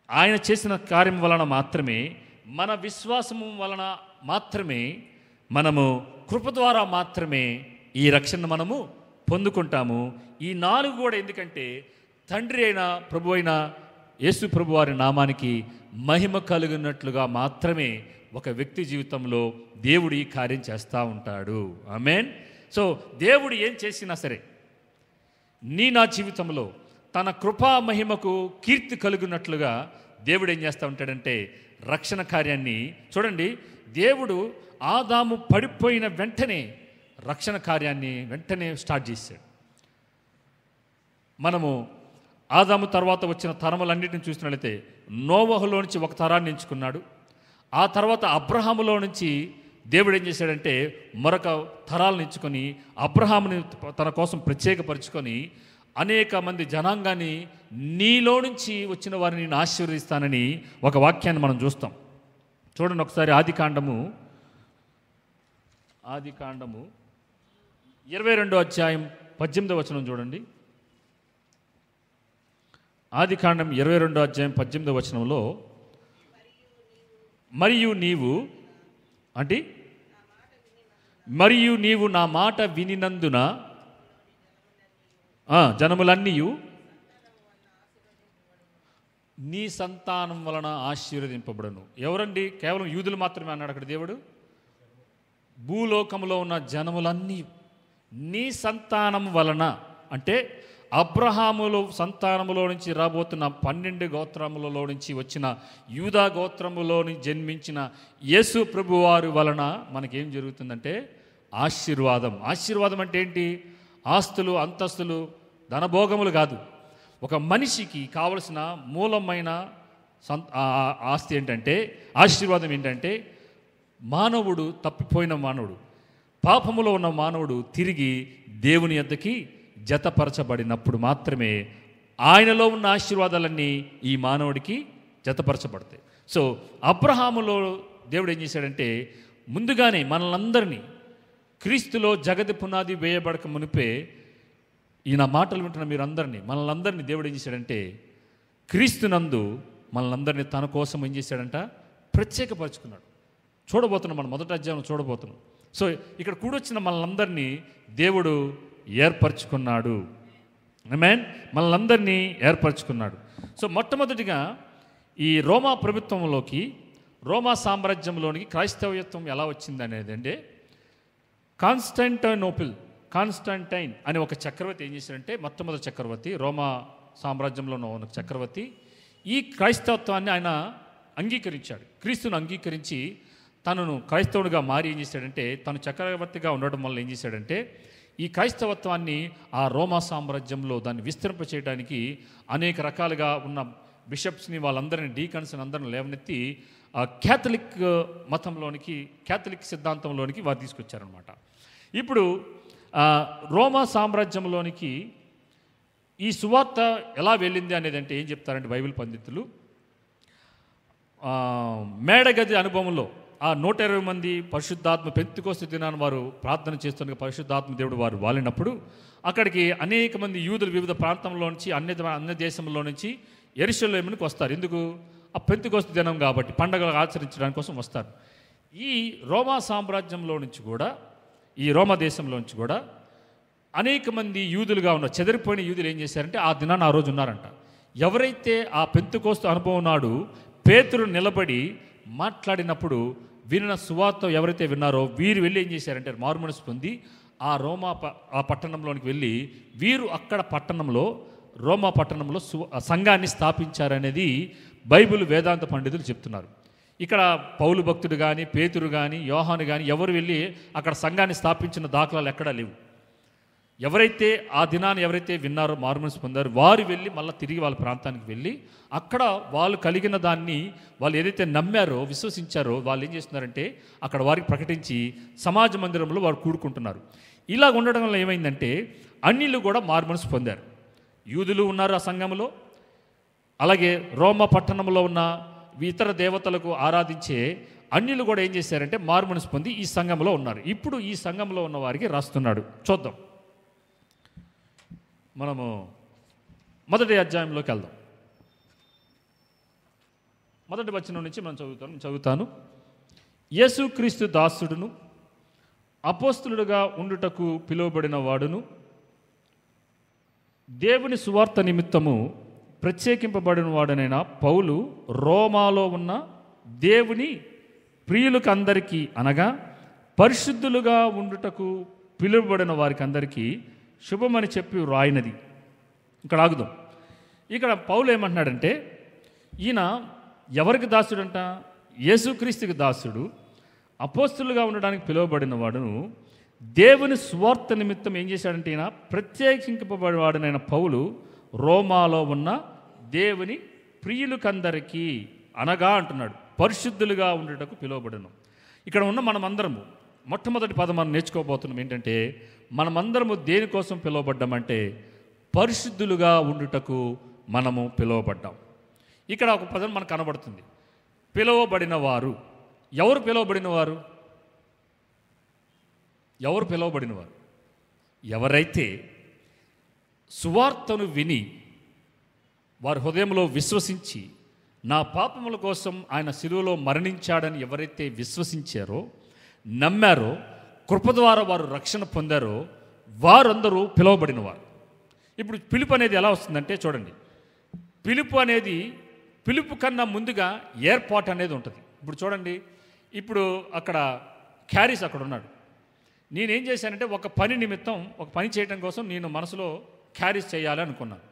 ఆయన చేసిన కార్యం వలన మాత్రమే, మన విశ్వాసము వలన మాత్రమే, మనము కృప ద్వారా మాత్రమే ఈ రక్షణ మనము పొందుకుంటాము. ఈ నాలుగు కూడా ఎందుకంటే తండ్రి అయిన ప్రభు అయిన యేసు ప్రభు వారి నామానికి మహిమ కలిగినట్లుగా మాత్రమే ఒక వ్యక్తి జీవితంలో దేవుడు ఈ కార్యం చేస్తూ ఉంటాడు. ఆమేన్. సో దేవుడు ఏం చేసినా సరే నా జీవితంలో తన కృపా మహిమకు కీర్తి కలుగునట్లుగా దేవుడు ఏం చేస్తూ ఉంటాడంటే రక్షణ కార్యాన్ని చూడండి. దేవుడు ఆదాము పడిపోయిన వెంటనే రక్షణ కార్యాన్ని వెంటనే స్టార్ట్ చేశాడు. మనము ఆదాము తర్వాత వచ్చిన తరములన్నిటిని చూసినట్లయితే నోవహులో నుంచి ఒక తరాన్ని ఎంచుకున్నాడు. ఆ తర్వాత అబ్రహాములో నుంచి దేవుడు ఏం చేశాడంటే మరొక తరాలను ఎంచుకొని అబ్రహాముని తన కోసం ప్రత్యేకపరుచుకొని అనేక మంది జనాంగాన్ని నీలో నుంచి వచ్చిన వారిని నేను ఆశీర్వదిస్తానని ఒక వాక్యాన్ని మనం చూస్తాం. చూడండి ఒకసారి ఆదికాండము 22వ అధ్యాయం 18వ వచనం చూడండి. ఆదికాండం 22వ అధ్యాయం 18వ వచనంలో మరియు నీవు నా మాట వినినందున జనములన్నీయు నీ సంతానం వలన ఆశీర్వదింపబడను. ఎవరండి? కేవలం యూదులు మాత్రమే అన్నాడు అక్కడ దేవుడు. భూలోకంలో ఉన్న జనములన్నీ నీ సంతానం వలన అంటే అబ్రహాములో సంతానములో నుంచి రాబోతున్న 12 గోత్రములలో నుంచి వచ్చిన యూదా గోత్రములోని జన్మించిన యేసు ప్రభువారు వలన మనకేం జరుగుతుందంటే ఆశీర్వాదం. ఆశీర్వాదం అంటే ఏంటి? ఆస్తులు, అంతస్తులు, ధనభోగములు కాదు. ఒక మనిషికి కావలసిన మూలమైన ఆస్తి ఏంటంటే, ఆశీర్వాదం ఏంటంటే మానవుడు, తప్పిపోయిన మానవుడు, పాపములో ఉన్న మానవుడు తిరిగి దేవుని యొద్దకి జతపరచబడినప్పుడు మాత్రమే ఆయనలో ఉన్న ఆశీర్వాదాలన్నీ ఈ మానవుడికి జతపరచబడతాయి. సో అబ్రహాములో దేవుడు ఏం చేశాడంటే ముందుగానే మనల్ని క్రీస్తులో జగతి పునాది వేయబడక మునిపే ఈయన మాటలు వింటున్న మీరందరినీ మనల్ని దేవుడు ఏం చేశాడంటే క్రీస్తునందు మనల్ని తన కోసం ఏం చేశాడంట ప్రత్యేకపరుచుకున్నాడు. చూడబోతున్నాం, మనం మొదటి అధ్యాయం చూడబోతున్నాం. సో ఇక్కడ కూడొచ్చిన మనల్ని దేవుడు ఏర్పరచుకున్నాడు. ఆమేన్. మనల్ని ఏర్పరచుకున్నాడు. సో మొట్టమొదటిగా ఈ రోమా ప్రభుత్వంలోకి, రోమా సామ్రాజ్యంలోనికి క్రైస్తవత్వం ఎలా వచ్చింది అనేది అంటే కాన్స్టంటైన్ అనే ఒక చక్రవర్తి ఏం చేశాడంటే, మొట్టమొదటి చక్రవర్తి, రోమా సామ్రాజ్యంలో ఉన్న చక్రవర్తి ఈ క్రైస్తవత్వాన్ని ఆయన అంగీకరించాడు. క్రీస్తును అంగీకరించి తనను క్రైస్తవుడిగా మారి ఏం చేశాడంటే, తను చక్రవర్తిగా ఉండడం వల్ల ఏం చేశాడంటే, ఈ క్రైస్తవత్వాన్ని ఆ రోమా సామ్రాజ్యంలో దాన్ని విస్తరింప చేయడానికి అనేక రకాలుగా ఉన్న బిషప్స్ని, వాళ్ళందరినీ, డీకన్స్ని అందరిని లేవనెత్తి క్యాథలిక్ మతంలోనికి, క్యాథలిక్ సిద్ధాంతంలోనికి వారు తీసుకొచ్చారనమాట. ఇప్పుడు రోమా సామ్రాజ్యంలోనికి ఈ సువార్త ఎలా వెళ్ళింది అనేది అంటే ఏం చెప్తారంటే బైబిల్ పండితులు, మేడగది అనుభవంలో ఆ 120 మంది పరిశుద్ధాత్మ పెంతెకోస్తు దినాన్ని వారు ప్రార్థన చేస్తున్న పరిశుద్ధాత్మ దేవుడు వారు వాలినప్పుడు అక్కడికి అనేక మంది యూదులు వివిధ ప్రాంతంలో నుంచి అన్య దేశంలో నుంచి యెరూషలేమునికి వస్తారు. ఎందుకు? ఆ పెంతెకోస్తు దినం కాబట్టి, పండగలు ఆచరించడానికి కోసం వస్తారు. ఈ రోమా సామ్రాజ్యంలో నుంచి కూడా, ఈ రోమా దేశంలో నుంచి కూడా అనేక మంది యూదులుగా ఉన్నారు. చెదిరిపోయిన యూదులు ఏం చేశారంటే ఆ దినాన్ని ఆ రోజు ఉన్నారంట. ఎవరైతే ఆ పెంతెకోస్తు అనుభవం నాడు పేతురు నిలబడి మాట్లాడినప్పుడు విన్న సువార్త ఎవరైతే విన్నారో వీరు వెళ్ళి ఏం చేశారంటే మారుమనసు పొంది ఆ ఆ పట్టణంలోనికి వెళ్ళి వీరు అక్కడ పట్టణంలో, రోమా పట్టణంలో సంఘాన్ని స్థాపించారనేది బైబిల్ వేదాంత పండితులు చెప్తున్నారు. ఇక్కడ పౌలు భక్తుడు కానీ, పేతురు కానీ, యోహాను కానీ ఎవరు వెళ్ళి అక్కడ సంఘాన్ని స్థాపించిన దాఖలాలు ఎక్కడా లేవు. ఎవరైతే ఆ దినాన్ని ఎవరైతే విన్నారో, మారుమనసు పొందారో వారు వెళ్ళి మళ్ళీ తిరిగి వాళ్ళ ప్రాంతానికి వెళ్ళి అక్కడ వాళ్ళు కలిగిన దాన్ని, వాళ్ళు ఏదైతే నమ్మారో, విశ్వసించారో వాళ్ళు ఏం చేస్తున్నారంటే అక్కడ వారికి ప్రకటించి సమాజ మందిరంలో వారు కూడుకుంటున్నారు. ఇలా ఉండడం వల్ల ఏమైందంటే అన్యులు కూడా మారుమనసు పొందారు. యూదులు ఉన్నారు ఆ సంఘంలో, అలాగే రోమా పట్టణంలో ఉన్న ఇతర దేవతలకు ఆరాధించే అన్యులు కూడా ఏం చేశారంటే మారుమనసు పొంది ఈ సంఘంలో ఉన్నారు. ఇప్పుడు ఈ సంఘంలో ఉన్న వారికి రాస్తున్నాడు. చూద్దాం, మనము మొదటి అధ్యాయంలోకి వెళ్దాం. మొదటి వచనం నుంచి మనం చదువుతాను. యేసుక్రీస్తు దాసుడును అపోస్తలుడుగా ఉండుటకు పిలువబడిన వాడును దేవుని సువార్త నిమిత్తము ప్రత్యేకింపబడిన వాడనైన పౌలు రోమాలో ఉన్న దేవుని ప్రియులకు అందరికీ, అనగా పరిశుద్ధులుగా ఉండుటకు పిలువబడిన వారికి అందరికీ శుభమని చెప్పి రాయినది. ఇక్కడ ఆగుదాం. ఇక్కడ పౌలు ఏమంటున్నాడంటే, ఈయన ఎవరికి దాసుడంట? యేసుక్రీస్తుకి దాసుడు, అపోస్తలుగా ఉండడానికి పిలువబడిన వాడును దేవుని సువార్త నిమిత్తం ఏం చేశాడంటే ఈయన ప్రత్యేకింపబడిన వాడునైన పౌలు రోమాలో ఉన్న దేవుని ప్రియులకందరికీ, అనగా అంటున్నాడు పరిశుద్ధులుగా ఉండటకు పిలువబడను. ఇక్కడ ఉన్న మనమందరము మొట్టమొదటి పదం మనం నేర్చుకోబోతున్నాం ఏంటంటే, మనమందరము దేనికోసం పిలువబడ్డామంటే పరిశుద్ధులుగా ఉండుటకు మనము పిలువబడ్డాం. ఇక్కడ ఒక పదం మనకు కనబడుతుంది, పిలువబడిన వారు. ఎవరు పిలువబడిన వారు? ఎవరు పిలువబడిన వారు? ఎవరైతే సువార్తను విని వారి హృదయంలో విశ్వసించి నా పాపముల కోసం ఆయన శిలువలో మరణించాడని ఎవరైతే విశ్వసించారో, నమ్మారో, కృప ద్వారా వారు రక్షణ పొందారో వారందరూ పిలువబడిన వారు. ఇప్పుడు పిలుపు అనేది ఎలా వస్తుందంటే చూడండి, పిలుపు కన్నా ముందుగా ఏర్పాటు అనేది ఉంటుంది. ఇప్పుడు చూడండి, ఇప్పుడు అక్కడ క్యారీస్ అక్కడ ఉన్నాడు. నేనేం చేశానంటే ఒక పని నిమిత్తం, ఒక పని చేయడం కోసం నేను మనసులో క్యారీస్ చేయాలి అనుకున్నాను.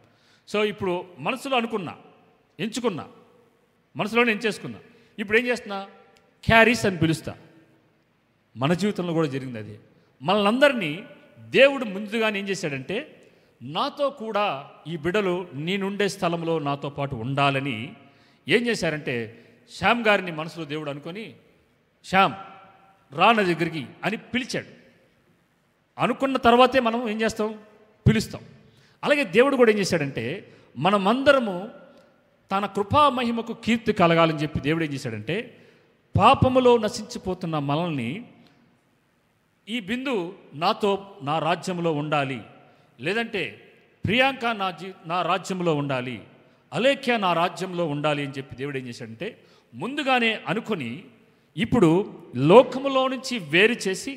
సో ఇప్పుడు మనసులో ఎంచుకున్నా, మనసులోనే ఎంచేసుకున్నా. ఇప్పుడు ఏం చేస్తున్నా? క్యారీస్ అని పిలుస్తా. మన జీవితంలో కూడా జరిగింది అది. మనల్ని దేవుడు ముందుగానే ఏం చేశాడంటే, నాతో కూడా ఈ బిడ్డలు నేనుండే స్థలంలో నాతో పాటు ఉండాలని ఏం చేశారంటే, శ్యామ్ గారిని మనసులో దేవుడు అనుకొని, శ్యామ్ రా నా దగ్గరికి అని పిలిచాడు. అనుకున్న తర్వాతే మనం ఏం చేస్తాం? పిలుస్తాం. అలాగే దేవుడు కూడా ఏం చేశాడంటే, మనమందరము తన కృపా మహిమకు కీర్తి కలగాలని చెప్పి దేవుడు ఏం చేశాడంటే, పాపములో నశించిపోతున్న మనల్ని ఈ బిందు నాతో నా రాజ్యంలో ఉండాలి, లేదంటే ప్రియాంక నా రాజ్యంలో ఉండాలి, అలేఖ్య నా రాజ్యంలో ఉండాలి అని చెప్పి దేవుడు ఏం చేశాడంటే ముందుగానే అనుకొని ఇప్పుడు లోకములో నుంచి వేరు చేసి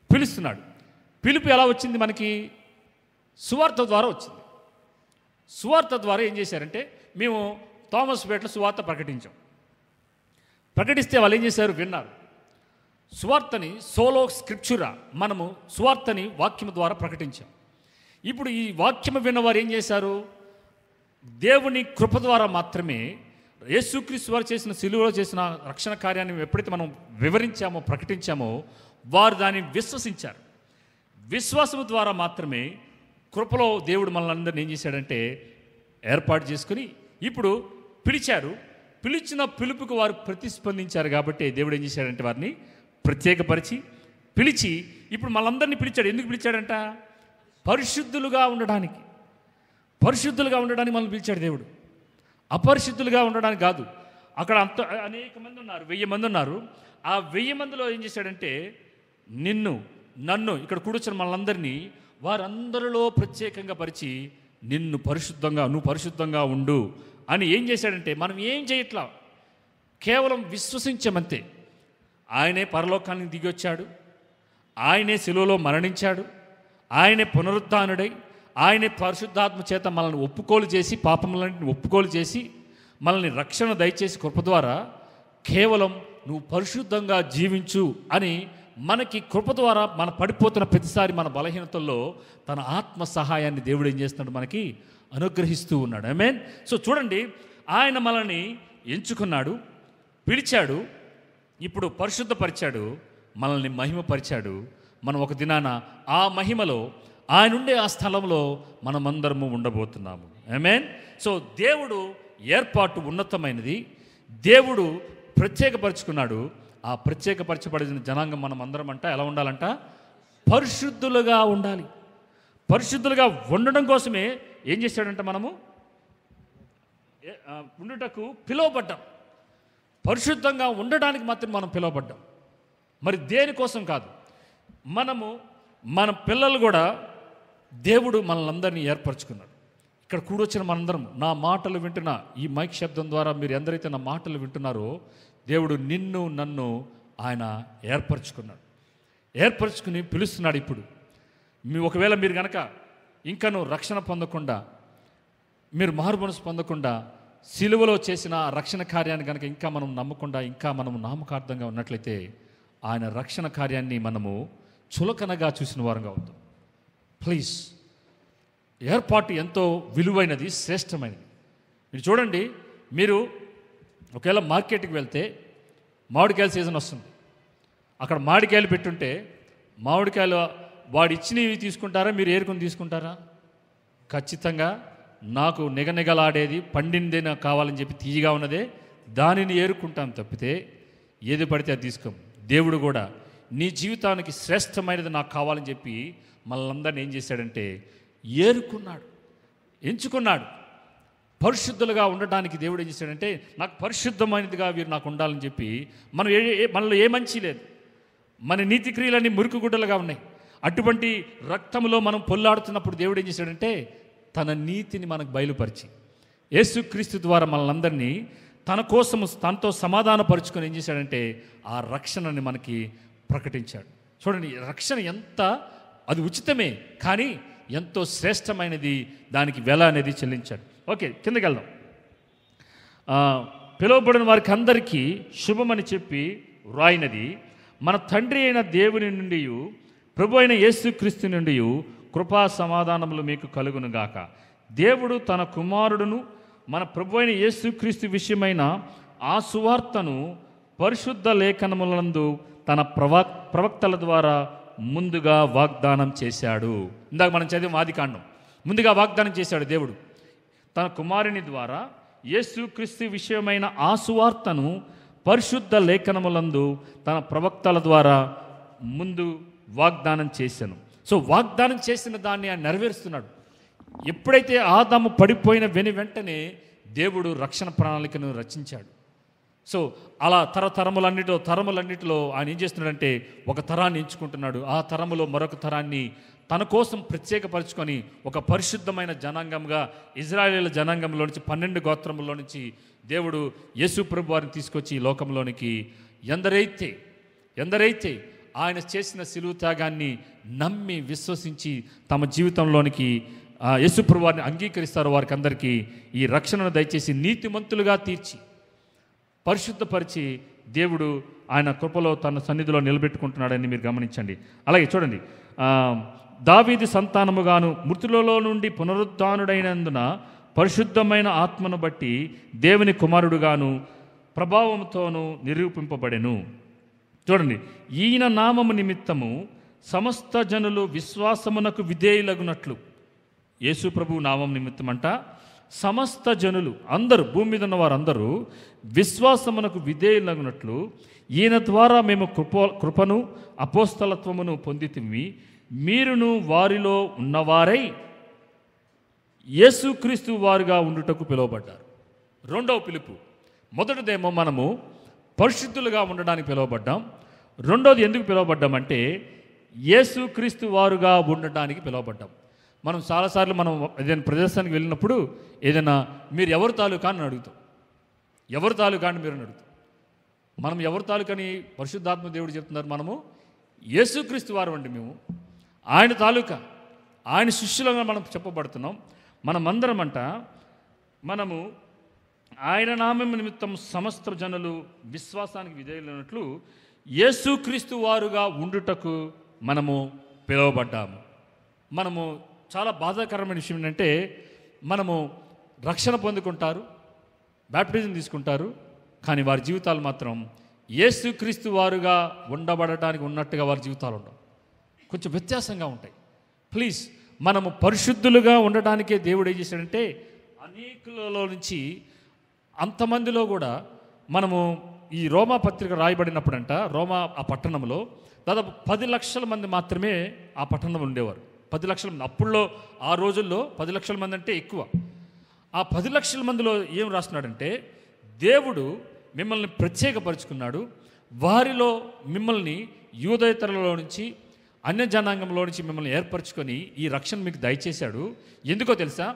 పిలుస్తున్నాడు. పిలుపు ఎలా వచ్చింది? మనకి సువార్త ద్వారా వచ్చింది. సువార్త ద్వారా ఏం చేశారంటే, మేము థామస్ పేటలో సువార్త ప్రకటిస్తే వాళ్ళు ఏం చేశారు? విన్నారు. సువార్తని సోలో స్క్రిప్చురా, మనము సువార్తని వాక్యం ద్వారా ప్రకటించాం. ఇప్పుడు ఈ వాక్యం విన్నవారు ఏం చేశారు? దేవుని కృప ద్వారా మాత్రమే యేసుక్రీస్తు వారు చేసిన సిలువలో చేసిన రక్షణ కార్యాన్ని ఎప్పుడైతే మనం వివరించామో, ప్రకటించామో, వారు దాన్ని విశ్వసించారు. విశ్వాసము ద్వారా మాత్రమే కృపలో దేవుడు మనల్ని అందరినీ ఏం చేశాడంటే ఏర్పాటు చేసుకుని ఇప్పుడు పిలిచారు. పిలిచిన పిలుపుకు వారు ప్రతిస్పందించారు కాబట్టి దేవుడు ఏం చేశాడంటే వారిని ప్రత్యేకపరిచి పిలిచి ఇప్పుడు మనందరినీ పిలిచాడు. ఎందుకు పిలిచాడంట? పరిశుద్ధులుగా ఉండడానికి. పరిశుద్ధులుగా ఉండడానికి మనల్ని పిలిచాడు దేవుడు, అపరిశుద్ధులుగా ఉండడానికి కాదు. అక్కడ అంత అనేక మంది ఉన్నారు, 1000 మంది ఉన్నారు. ఆ 1000 మందిలో ఏం చేశాడంటే నిన్ను, నన్ను, ఇక్కడ కూర్చున్న మనందరినీ వారందరిలో ప్రత్యేకంగా పరిచి నిన్ను నువ్వు పరిశుద్ధంగా ఉండు అని ఏం చేశాడంటే మనం ఏం చేయట్లా, కేవలం విశ్వసించమంతే. ఆయనే పరలోకానికి దిగి వచ్చాడు, ఆయనే శిలువలో మరణించాడు, ఆయనే పునరుద్ధానుడై ఆయనే పరిశుద్ధాత్మ చేత మనల్ని ఒప్పుకోలు చేసి, పాపములన్నింటిని ఒప్పుకోలు చేసి మనల్ని రక్షణ దయచేసి కృప ద్వారా కేవలం నువ్వు పరిశుద్ధంగా జీవించు అని మనకి కృప ద్వారా మన పడిపోతున్న ప్రతిసారి మన బలహీనతల్లో తన ఆత్మ సహాయాన్ని దేవుడు ఏం చేస్తున్నాడు, మనకి అనుగ్రహిస్తూ ఉన్నాడు. ఆమేన్. సో చూడండి, ఆయన మనల్ని ఎంచుకున్నాడు, పిలిచాడు, ఇప్పుడు పరిశుద్ధపరిచాడు, మనల్ని మహిమపరిచాడు. మనం ఒక దినాన ఆ మహిమలో ఆయన ఉండే ఆ స్థలంలో మనమందరము ఉండబోతున్నాము. ఆమేన్. సో దేవుడు ఏర్పాటు ఉన్నతమైనది, దేవుడు ప్రత్యేకపరుచుకున్నాడు. ఆ ప్రత్యేకపరచబడిన జనాంగం మనం అందరం అంట ఎలా ఉండాలంట? పరిశుద్ధులుగా ఉండాలి. పరిశుద్ధులుగా ఉండడం కోసమే ఏం చేశాడంట, మనము ఉండుటకు పిలువబడ్డాం. పరిశుద్ధంగా ఉండడానికి మాత్రం మనం పిలువబడ్డాం, మరి దేనికోసం కాదు. మన పిల్లలు కూడా దేవుడు మనల్ని ఏర్పరచుకున్నాడు. ఇక్కడ కూడొచ్చిన మనందరం నా మాటలు వింటున్నా, ఈ మైక్ శబ్దం ద్వారా మీరు ఎందరైతే నా మాటలు వింటున్నారో దేవుడు నిన్ను నన్ను ఆయన ఏర్పరచుకుని పిలుస్తున్నాడు. ఇప్పుడు ఒకవేళ మీరు కనుక ఇంకను రక్షణ పొందకుండా, మీరు మారుమనసు పొందకుండా, సిలువలో చేసిన రక్షణ కార్యాన్ని కనుక ఇంకా మనం నమ్మకుండా, ఇంకా మనము నామకార్థంగా ఉన్నట్లయితే ఆయన రక్షణ కార్యాన్ని మనము చులకనగా చూసిన వారంగా అవుతాం. ప్లీజ్, ఏర్పాటు ఎంతో విలువైనది, శ్రేష్టమైనది. మీరు చూడండి, మీరు ఒకవేళ మార్కెట్కి వెళ్తే మామిడికాయల సీజన్ వస్తుంది. అక్కడ మామిడికాయలు పెట్టుంటే మామిడికాయలు వాడు ఇచ్చినవి తీసుకుంటారా, మీరు ఏరుకొని తీసుకుంటారా? ఖచ్చితంగా నాకు నిగనిగలాడేది పండిందే నాకు కావాలని చెప్పి తీయగా ఉన్నదే దానిని ఏరుకుంటాం తప్పితే ఏది పడితే అది తీసుకోం. దేవుడు కూడా నీ జీవితానికి శ్రేష్టమైనది నాకు కావాలని చెప్పి మనల్ని ఏం చేశాడంటే ఏరుకున్నాడు, ఎంచుకున్నాడు. పరిశుద్ధులుగా ఉండడానికి దేవుడు ఏం చేశాడంటే నాకు పరిశుద్ధమైనదిగా వీరు నాకు ఉండాలని చెప్పి మనలో ఏ మంచి లేదు, మన నీతి క్రియలన్నీ మురికి గుడ్డలుగా ఉన్నాయి. అటువంటి రక్తంలో మనం పొల్లాడుతున్నప్పుడు దేవుడు ఏం చేశాడంటే తన నీతిని మనకు బయలుపరిచి యేసుక్రీస్తు ద్వారా మనల్ని తన కోసము తనతో సమాధానపరుచుకొని ఏం చేశాడంటే ఆ రక్షణని మనకి ప్రకటించాడు. చూడండి, రక్షణ ఎంత, అది ఉచితమే కానీ ఎంతో శ్రేష్టమైనది, దానికి వెల అనేది చెల్లించాడు. ఓకే, కిందకి వెళ్దాం. పిలువబడిన వారికి అందరికీ శుభమని చెప్పి వ్రాయినది మన తండ్రి అయిన దేవుని నుండి ప్రభు అయిన యేసుక్రీస్తు నుండి కృపా సమాధానములు మీకు కలుగునుగాక. దేవుడు తన కుమారుడును మన ప్రభు అయిన యేసుక్రీస్తు విషయమైన ఆ సువార్తను పరిశుద్ధ లేఖనములందు తన ప్రవక్తల ద్వారా ముందుగా వాగ్దానం చేశాడు. ఇందాక మనం చదివాం ఆదికాండం. ముందుగా వాగ్దానం చేశాడు దేవుడు తన కుమారుని ద్వారా యేసుక్రీస్తు విషయమైన ఆ సువార్తను పరిశుద్ధ లేఖనములందు తన ప్రవక్తల ద్వారా ముందు వాగ్దానం చేశాను. సో వాగ్దానం చేసిన దాన్ని ఆయన నెరవేరుస్తున్నాడు. ఎప్పుడైతే ఆదాము పడిపోయిన వెంటనే దేవుడు రక్షణ ప్రణాళికను రచించాడు. సో అలా తరములన్నిటిలో ఆయన ఏం చేస్తున్నాడంటే ఒక తరాన్ని ఎంచుకుంటున్నాడు. ఆ తరములో మరొక తరాన్ని తన కోసం ప్రత్యేకపరచుకొని ఒక పరిశుద్ధమైన జనాంగంగా ఇజ్రాయేలు జనాంగంలో నుంచి 12 గోత్రముల్లో నుంచి దేవుడు యేసు ప్రభు వారిని తీసుకొచ్చి ఈ లోకంలోనికి ఎందరైతే ఆయన చేసిన సిలువ త్యాగాన్ని నమ్మి విశ్వసించి తమ జీవితంలోనికి యేసు ప్రభు వారిని అంగీకరిస్తారో వారికి అందరికీ ఈ రక్షణను దయచేసి నీతిమంతులుగా తీర్చి పరిశుద్ధపరిచి దేవుడు ఆయన కృపలో తన సన్నిధిలో నిలబెట్టుకుంటున్నాడని మీరు గమనించండి. అలాగే చూడండి, దావీదు సంతానముగాను మృతులలో నుండి పునరుద్ధానుడైనందున పరిశుద్ధమైన ఆత్మను బట్టి దేవుని కుమారుడుగాను ప్రభావంతోనూ నిరూపింపబడెను. చూడండి, ఈయన నామము నిమిత్తము సమస్త జనులు విశ్వాసమునకు విధేయులగునట్లు. యేసు ప్రభు నామం నిమిత్తం అంట సమస్త జనులు అందరూ, భూమి మీద ఉన్న వారందరూ విశ్వాసమునకు విధేయులగునట్లు ఈయన ద్వారా మేము కృపను అపోస్తలత్వమును పొందితిమి. మీరును వారిలో ఉన్నవారై యేసుక్రీస్తు వారుగా ఉండుటకు పిలువబడ్డారు. రెండవ పిలుపు. మొదటిదేమో మనము పరిశుద్ధులుగా ఉండడానికి పిలువబడ్డాం. రెండోది ఎందుకు పిలువబడ్డామంటే యేసుక్రీస్తు వారుగా ఉండడానికి పిలువబడ్డాం. మనం చాలాసార్లు మనం ఏదైనా ప్రదేశానికి వెళ్ళినప్పుడు ఏదైనా మీరు ఎవరు తాలూకా అని అడుగుతాం. ఎవరు తాలూకా అని మీరు అడుగుతాం. మనం ఎవరు తాలూకాని పరిశుద్ధాత్మ దేవుడు చెప్తున్నారు, మనము యేసుక్రీస్తు వారు అండి, మేము ఆయన తాలూకా, ఆయన శిష్యులుగా మనం చెప్పబడుతున్నాం. మనమందరం అంట మనము ఆయన నామం నిమిత్తం సమస్త జనులు విశ్వాసానికి విధేయులైనట్లు యేసుక్రీస్తు వారుగా ఉండుటకు మనము పిలువబడ్డాము. మనము చాలా బాధాకరమైన విషయం ఏంటంటే మనము రక్షణ పొందుకుంటారు, బ్యాప్టిజం తీసుకుంటారు, కానీ వారి జీవితాలు మాత్రం యేసుక్రీస్తు వారుగా ఉండబడటానికి ఉన్నట్టుగా వారి జీవితాలు ఉండవు, కొంచెం వ్యత్యాసంగా ఉంటాయి. ప్లీజ్, మనము పరిశుద్ధులుగా ఉండడానికే దేవుడు ఏం చేశాడంటే అనేకులలో నుంచి అంతమందిలో కూడా మనము ఈ రోమా పత్రిక రాయబడినప్పుడంట రోమా ఆ పట్టణంలో దాదాపు 10 లక్షల మంది మాత్రమే ఆ పట్టణంలో ఉండేవారు. 10 లక్షల మంది అప్పుల్లో, ఆ రోజుల్లో 10 లక్షల మంది అంటే ఎక్కువ. ఆ 10 లక్షల మందిలో ఏం రాస్తున్నాడంటే దేవుడు మిమ్మల్ని ప్రత్యేకపరుచుకున్నాడు, వారిలో మిమ్మల్ని యూదేతరులలో నుంచి అన్య జనాంగంలో నుంచి మిమ్మల్ని ఏర్పరచుకొని ఈ రక్షణ మీకు దయచేశాడు. ఎందుకో తెలుసా?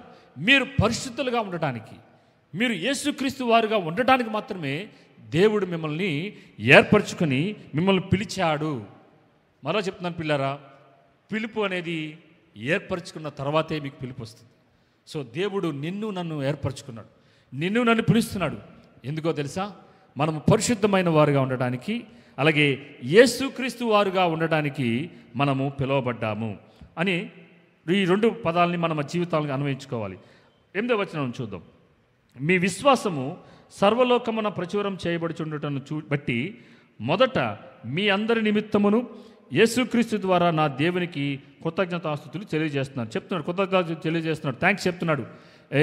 మీరు పరిశుద్ధులుగా ఉండటానికి, మీరు యేసుక్రీస్తు వారుగా ఉండటానికి మాత్రమే దేవుడు మిమ్మల్ని ఏర్పరచుకొని మిమ్మల్ని పిలిచాడు. మరో చెప్తున్నాను పిల్లారా, పిలుపు అనేది ఏర్పరచుకున్న తర్వాతే మీకు పిలుపు వస్తుంది. సో దేవుడు నిన్ను నన్ను ఏర్పరచుకున్నాడు, నిన్ను నన్ను పిలుస్తున్నాడు. ఎందుకో తెలుసా? మనము పరిశుద్ధమైన వారుగా ఉండడానికి, అలాగే యేసుక్రీస్తు వారుగా ఉండడానికి మనము పిలువబడ్డాము అని ఈ 2 పదాలని మన జీవితాలకు అన్వయించుకోవాలి. 8వ వచనం చూద్దాం. మీ విశ్వాసము సర్వలోకమున ప్రచురం చేయబడుచుండటను బట్టి మొదట మీ అందరి నిమిత్తమును యేసుక్రీస్తు ద్వారా నా దేవునికి కృతజ్ఞతాస్తుతులు తెలియజేస్తున్నాడు. చెప్తున్నాడు, కృతజ్ఞత తెలియజేస్తున్నాడు, థ్యాంక్స్ చెప్తున్నాడు.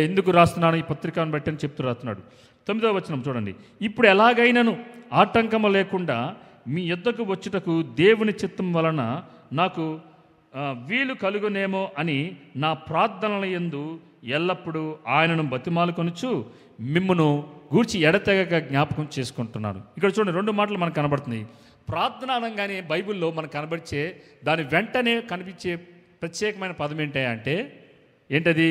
ఎందుకు రాస్తున్నాను ఈ పత్రికను బట్టి అని చెప్తూ రాస్తున్నాడు. 9వ వచనం చూడండి. ఇప్పుడు ఎలాగైనాను ఆటంకము లేకుండా మీ యొద్దకు వచ్చుటకు దేవుని చిత్తం వలన నాకు వీలు కలుగునేమో అని నా ప్రార్థనల యందు ఎల్లప్పుడూ ఆయనను బతిమాలుకొనుచు మిమ్మును గూర్చి ఎడతెగక జ్ఞాపకం చేసుకుంటున్నాను. ఇక్కడ చూడండి, 2 మాటలు మనకు కనబడుతున్నాయి. ప్రార్థన అనగానే బైబిల్లో మనకు కనబడిచే దాని వెంటనే కనిపించే ప్రత్యేకమైన పదం ఏంటంటే ఏంటది?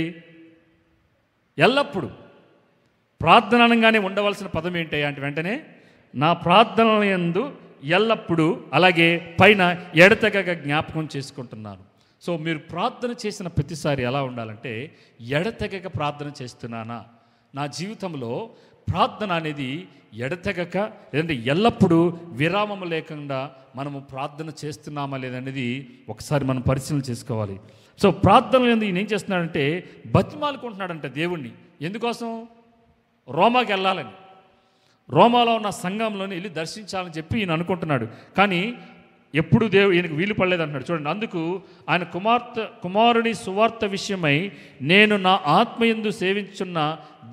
ఎల్లప్పుడు. ప్రార్థన అనగానే ఉండవలసిన పదం ఏంటి అంటే వెంటనే నా ప్రార్థనల యందు ఎల్లప్పుడూ, అలాగే పైన ఎడతెగక జ్ఞాపకం చేసుకుంటున్నాను. సో మీరు ప్రార్థన చేసిన ప్రతిసారి ఎలా ఉండాలంటే ఎడతెగక ప్రార్థన చేస్తున్నానా? నా జీవితంలో ప్రార్థన అనేది ఎడతెగక, లేదంటే ఎల్లప్పుడూ విరామము లేకుండా మనము ప్రార్థన చేస్తున్నామా లేదనేది ఒకసారి మనం పరిశీలన చేసుకోవాలి. సో ప్రార్థన ఎందుకు ఈయన ఏం చేస్తున్నాడంటే బతిమాలుకుంటున్నాడంటే దేవుణ్ణి. ఎందుకోసం? రోమాకి వెళ్ళాలని, రోమాలో ఉన్న సంఘంలోని వెళ్ళి దర్శించాలని చెప్పి ఈయన అనుకుంటున్నాడు. కానీ ఎప్పుడు ఈయనకు వీలు పడలేదు అంటున్నాడు. చూడండి, అందుకు ఆయన కుమారుని సువార్త విషయమై నేను నా ఆత్మయందు సేవించున్న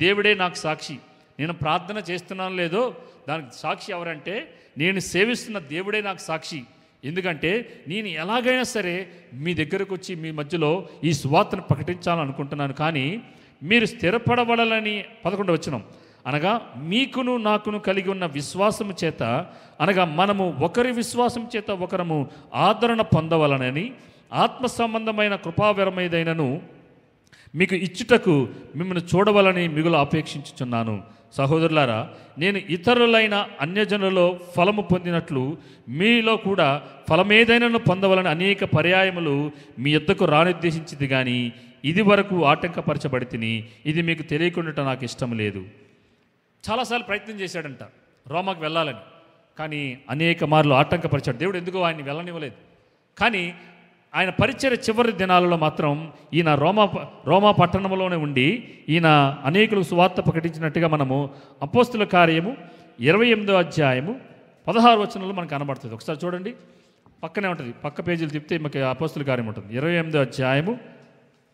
దేవుడే నాకు సాక్షి. నేను ప్రార్థన చేస్తున్నాను లేదో దానికి సాక్షి ఎవరంటే నేను సేవిస్తున్న దేవుడే నాకు సాక్షి. ఎందుకంటే నేను ఎలాగైనా సరే మీ దగ్గరకు వచ్చి మీ మధ్యలో ఈ సువార్తను ప్రకటించాలని అనుకుంటున్నాను. కానీ మీరు స్థిరపడబడాలని 11వ వచనం అనగా మీకును నాకును కలిగి ఉన్న విశ్వాసము చేత, అనగా మనము ఒకరి విశ్వాసం చేత ఒకరము ఆదరణ పొందవలనని ఆత్మ సంబంధమైన కృపావరమైదైనను మీకు ఇచ్చుటకు మిమ్మల్ని చూడవలని మిగులు అపేక్షించుచున్నాను. సహోదరులారా, నేను ఇతరులైన అన్యజనులలో ఫలము పొందినట్లు మీలో కూడా ఫలమేదైనాను పొందవలని అనేక పర్యాయములు మీ యొద్దకు రానుద్దేశించింది, కానీ ఇది వరకు ఆటంకపరచబడి తిని ఇది మీకు తెలియకుండా నాకు ఇష్టం లేదు. చాలాసార్లు ప్రయత్నం చేశాడంట రోమాకు వెళ్ళాలని, కానీ అనేక మార్లు ఆటంకపరిచాడు. దేవుడు ఎందుకో ఆయన్ని వెళ్ళనివ్వలేదు. కానీ ఆయన పరిచర్య చివరి దినాలలో మాత్రం ఈయన రోమా పట్టణంలోనే ఉండి ఈయన అనేకులకు సువార్త ప్రకటించినట్టుగా మనము అపోస్తుల కార్యము 28వ అధ్యాయము 16 వచనంలో మనకు కనబడుతుంది. ఒకసారి చూడండి, పక్కనే ఉంటుంది, పక్క పేజీలు తిప్పితే మనకి అపోస్తుల కార్యం ఉంటుంది. 28వ అధ్యాయము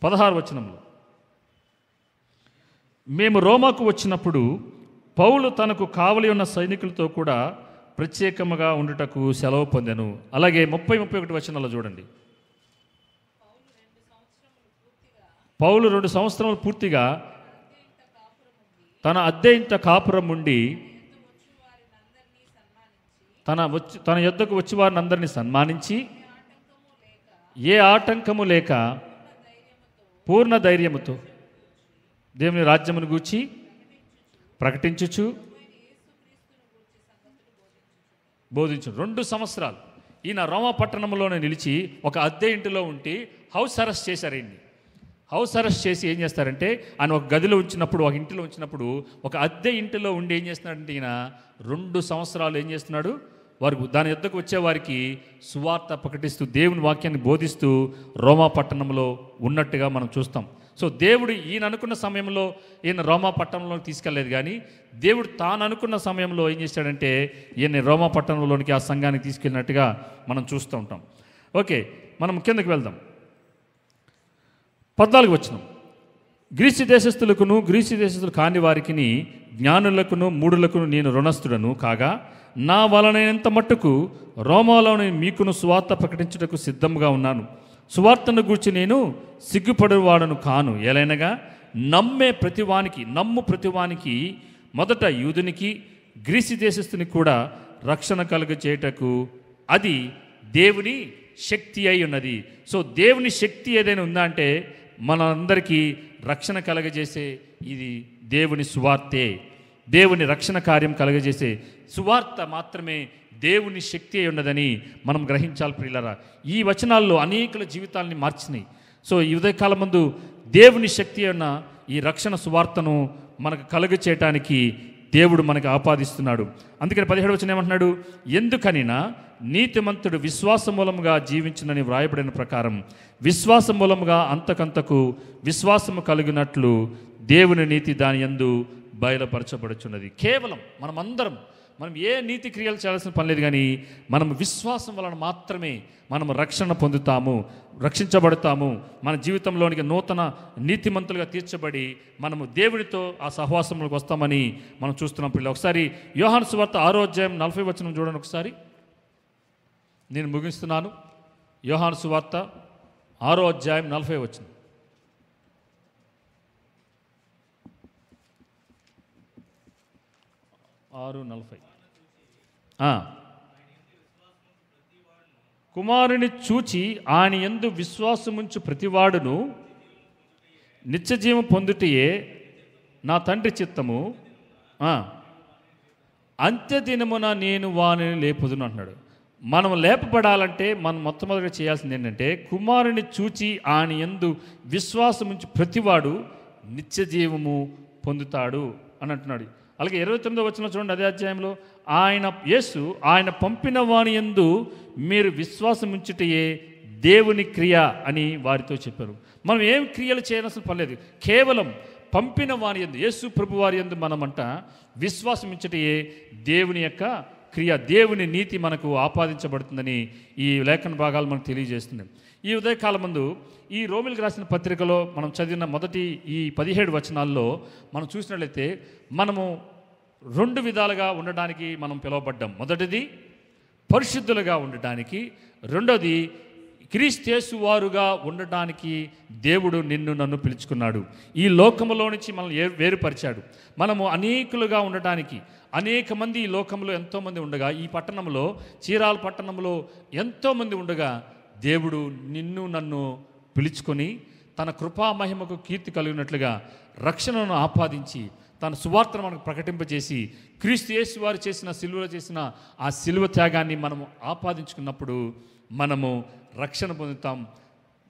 16 వచనంలో, మేము రోమాకు వచ్చినప్పుడు పౌలు తనకు కావలి ఉన్న సైనికులతో కూడా ప్రత్యేకముగా ఉండుటకు సెలవు పొందెను. అలాగే 30-31 వచనాల్లో చూడండి, పౌలు 2 సంవత్సరాలు పూర్తిగా తన అద్దె ఇంట కాపురం ఉండి తన యొద్దకు వచ్చి వారిని అందరినీ సన్మానించి ఏ ఆటంకము లేక పూర్ణ ధైర్యముతో దేవుని రాజ్యమును గూర్చి ప్రకటించుచు బోధించు. 2 సంవత్సరాలు ఈయన రోమా పట్టణంలోనే నిలిచి ఒక అద్దె ఇంటిలో ఉండి హౌస్ అరెస్ట్ చేశారు. ఈయన్ని హౌస్ అరెస్ట్ చేసి ఏం చేస్తారంటే, ఆయన ఒక గదిలో ఉంచినప్పుడు, ఒక ఇంటిలో ఉంచినప్పుడు, ఒక అద్దె ఇంటిలో ఉండి ఏం చేస్తున్నాడంటే ఈయన 2 సంవత్సరాలు ఏం చేస్తున్నాడు, వారు దాని యొద్దకు వచ్చేవారికి సువార్త ప్రకటిస్తూ దేవుని వాక్యాన్ని బోధిస్తూ రోమా పట్టణంలో ఉన్నట్టుగా మనం చూస్తాం. సో దేవుడు ఈయన అనుకున్న సమయంలో ఈయన రోమా పట్టణంలోకి తీసుకెళ్లేదు, కానీ దేవుడు తాను అనుకున్న సమయంలో ఏం చేశాడంటే ఈయన రోమా పట్టణంలోనికి, ఆ సంఘానికి తీసుకెళ్ళినట్టుగా మనం చూస్తూ ఉంటాం. ఓకే, మనం కిందకి వెళ్దాం. 14 వచనం, గ్రీసు దేశస్తులు కాని వారికిని జ్ఞానులకును మూఢులకును నేను రుణస్థుడను కాగా నా వలనైనంత మట్టుకు రోమాలోని మీకును సువార్త ప్రకటించుటకు సిద్ధంగా ఉన్నాను. సువార్తను గూర్చి నేను సిగ్గుపడేవాడను కాను. ఎలైనగా నమ్ము ప్రతివానికి మొదట యూదునికి గ్రీసు దేశస్తునికి కూడా రక్షణ కలుగజేయుటకు అది దేవుని శక్తి అయి ఉన్నది. సో దేవుని శక్తి ఏదైనా ఉందా అంటే మనందరికీ రక్షణ కలగజేసే ఇది దేవుని సువార్తే. దేవుని రక్షణ కార్యం కలగజేసే సువార్త మాత్రమే దేవుని శక్తి అయి ఉన్నదని మనం గ్రహించాలి ప్రియులారా. ఈ వచనాల్లో అనేకుల జీవితాలని మార్చినాయి. సో ఈ ఉదయకాలం ముందు దేవుని శక్తి అన్న ఈ రక్షణ సువార్తను మనకు కలుగచేయటానికి దేవుడు మనకు ఆపాదిస్తున్నాడు. అందుకని 17వ వచనం ఏమంటున్నాడు, ఎందుకనినా నీతిమంతుడు విశ్వాస మూలముగా జీవించునని వ్రాయబడిన ప్రకారం విశ్వాస మూలముగా అంతకంతకు విశ్వాసము కలిగినట్లు దేవుని నీతి దాని యందు బయలుపరచబడుచున్నది. కేవలం మనం ఏ నీతి క్రియలు చేయాల్సిన పని లేదు, కానీ మనం విశ్వాసం వలన మాత్రమే మనం రక్షణ పొందుతాము, రక్షించబడతాము. మన జీవితంలోనికి నూతన నీతిమంతులుగా తీర్చబడి మనము దేవునితో ఆ సహవాసంలోకి వస్తామని మనం చూస్తున్నాం పిల్లలు. ఒకసారి యోహాను సువార్త 6వ అధ్యాయం 40వ వచనం చూడండి. ఒకసారి నేను ముగిస్తున్నాను. యోహాను సువార్త 6వ అధ్యాయం 40వ వచనం. కుమారుని చూచి ఆయన యందు విశ్వాసముంచు ప్రతివాడును నిత్యజీవం పొందుటయే నా తండ్రి చిత్తము, అంత్యదినమున నేను వానిని లేపుదును అంటున్నాడు. మనం లేపబడాలంటే మనం మొట్టమొదటిగా చేయాల్సింది ఏంటంటే కుమారుని చూచి ఆయన యందు విశ్వాసముంచు ప్రతివాడు నిత్యజీవము పొందుతాడు అని అంటున్నాడు. అలాగే 29వ వచనం చూడండి, అదే అధ్యాయంలో, యేసు ఆయన పంపిన వాని యందు మీరు విశ్వాసం ఉంచుటయే దేవుని క్రియ అని వారితో చెప్పారు. మనం ఏం క్రియలు చేయాల్సిన పర్లేదు, కేవలం పంపిన వాని యందు, యేసు ప్రభు వారి యందు మనమంట విశ్వాసం ఉంచుటయే దేవుని యొక్క క్రియ, దేవుని నీతి మనకు ఆపాదించబడుతుందని ఈ లేఖన భాగాలు మనకు తెలియజేస్తుంది. ఈ ఉదయకాలం ముందు ఈ రోమిలకు రాసిన పత్రికలో మనం చదివిన మొదటి ఈ 17 వచనాల్లో మనం చూసినట్లయితే మనము 2 విధాలుగా ఉండడానికి మనం పిలువబడ్డాం. మొదటిది పరిశుద్ధులుగా ఉండటానికి, రెండోది క్రీస్తు వారుగా ఉండటానికి దేవుడు నన్ను పిలుచుకున్నాడు. ఈ లోకములో నుంచి మనల్ని వేరుపరిచాడు. మనము అనేకులుగా ఉండటానికి, అనేక మంది ఈ లోకంలో ఎంతోమంది ఉండగా, ఈ పట్టణంలో చీరాల పట్టణంలో ఎంతోమంది ఉండగా దేవుడు నన్ను పిలుచుకొని తన కృపామహిమకు కీర్తి కలిగినట్లుగా రక్షణను ఆపాదించి తన సువార్తను మనకు ప్రకటింపజేసి క్రీస్తు యేసు వారు సిలువలో చేసిన ఆ సిలువ త్యాగాన్ని మనము ఆపాదించుకున్నప్పుడు మనము రక్షణ పొందుతాం.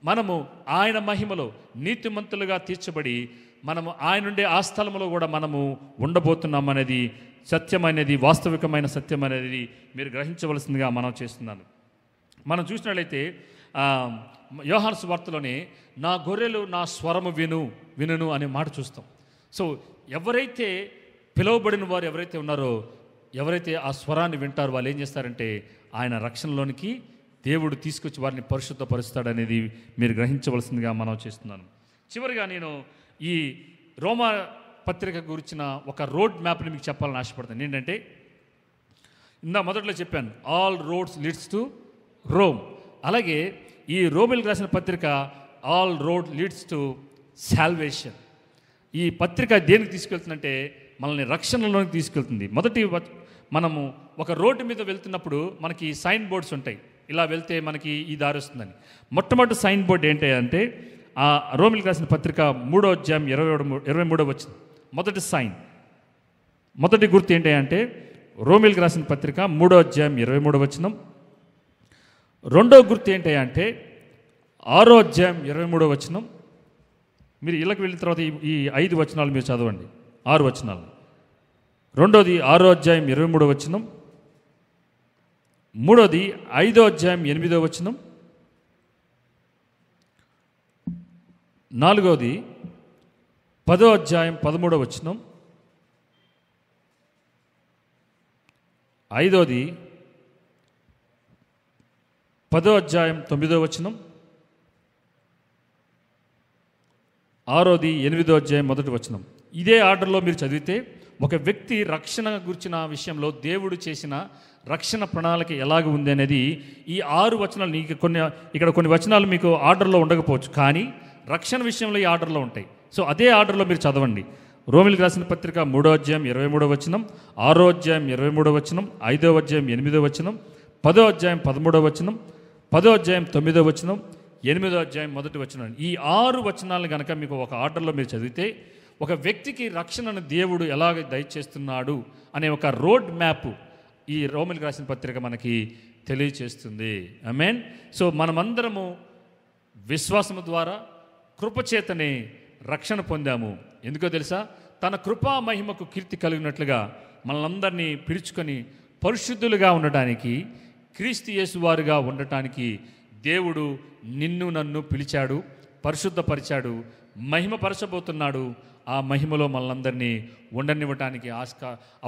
మనము ఆయన మహిమలో నీతిమంతులుగా తీర్చబడి మనము ఆయన నుండే ఆ స్థలంలో కూడా మనము ఉండబోతున్నాం అనేది సత్యమైనది, వాస్తవికమైన సత్యం అనేది మీరు గ్రహించవలసిందిగా మనం చేస్తున్నాను. మనం చూసినట్లయితే యోహాను సువార్తలోనే నా గొర్రెలు నా స్వరము వినును అనే మాట చూస్తాం. సో ఎవరైతే పిలువబడిన వారు ఎవరైతే ఉన్నారో, ఎవరైతే ఆ స్వరాన్ని వింటారో వాళ్ళు ఏం చేస్తారంటే ఆయన రక్షణలోనికి దేవుడు తీసుకొచ్చి వారిని పరిశుద్ధపరుస్తాడనేది మీరు గ్రహించవలసిందిగా మనం చేస్తున్నాను. చివరిగా నేను ఈ రోమా పత్రిక గురించిన ఒక రోడ్ మ్యాప్ని మీకు చెప్పాలని ఆశపడతాను. ఏంటంటే మొదట్లో చెప్పాను, all roads leads to Rome. అలాగే ఈ రోమిల్కి రాసిన పత్రిక all road leads to salvation. ఈ పత్రిక దేనికి తీసుకెళ్తుందంటే మనల్ని రక్షణలోనికి తీసుకెళ్తుంది. మొదటి మనము ఒక రోడ్డు మీద వెళ్తున్నప్పుడు మనకి సైన్ బోర్డ్స్ ఉంటాయి, ఇలా వెళ్తే మనకి ఈ దారి వస్తుందని. మొట్టమొదటి సైన్ బోర్డ్ ఏంటి అంటే ఆ రోమిల్కి రాసిన పత్రిక 3వ అధ్యాయం 23వ వచనం. మొదటి సైన్, మొదటి గుర్తు ఏంటి అంటే రోమిల్కి రాసిన పత్రిక 3వ అధ్యాయం 23వ వచనం. రెండో గుర్తు ఏంటి అంటే 6వ అధ్యాయం 23వ వచనం. మీరు ఇళ్ళకి వెళ్ళిన తర్వాత ఈ 5 వచనాలు మీరు చదవండి, 6 వచనాలు. రెండోది 6వ అధ్యాయం 23వ వచనం. మూడోది 5వ అధ్యాయం 8వ వచనం. నాలుగోది 10వ అధ్యాయం 13వ వచనం. ఐదోది 10వ అధ్యాయం 9వ వచనం. ఆరోది 8వ అధ్యాయం 1వ వచనం. ఇదే ఆర్డర్లో మీరు చదివితే ఒక వ్యక్తి రక్షణ గురించిన విషయంలో దేవుడు చేసిన రక్షణ ప్రణాళిక ఎలాగ ఉంది అనేది ఈ 6 వచనాలు. ఇక్కడ కొన్ని వచనాలు మీకు ఆర్డర్లో ఉండకపోవచ్చు, కానీ రక్షణ విషయంలో ఈ ఆర్డర్లో ఉంటాయి. సో అదే ఆర్డర్లో మీరు చదవండి. రోమిల్కి రాసిన పత్రిక 3వ అధ్యాయం 23వ వచనం, 6వ అధ్యాయం 23వ వచనం, 5వ అధ్యాయం 8వ వచనం, 10వ అధ్యాయం 13వ వచనం, 10వ అధ్యాయం 9వ వచనం, 8వ అధ్యాయం 1వ వచనం. ఈ 6 వచనాలను కనుక మీకు ఒక ఆర్డర్లో మీరు చదివితే ఒక వ్యక్తికి రక్షణను దేవుడు ఎలాగ దయచేస్తున్నాడు అనే ఒక రోడ్ మ్యాప్ ఈ రోమిల్కి రాసిన పత్రిక మనకి తెలియచేస్తుంది. ఆమేన్. సో మనమందరము విశ్వాసము ద్వారా కృపచేతనే రక్షణ పొందాము. ఎందుకో తెలుసా? తన కృపా మహిమకు కీర్తి కలిగినట్లుగా మనలందరినీ పిలుచుకొని పరిశుద్ధులుగా ఉండటానికి, క్రీస్తు యేసు వారుగా ఉండటానికి దేవుడు నిన్ను నన్ను పిలిచాడు, పరిశుద్ధపరిచాడు, మహిమపరచబోతున్నాడు. ఆ మహిమలో మనలందరినీ ఉండనివ్వటానికి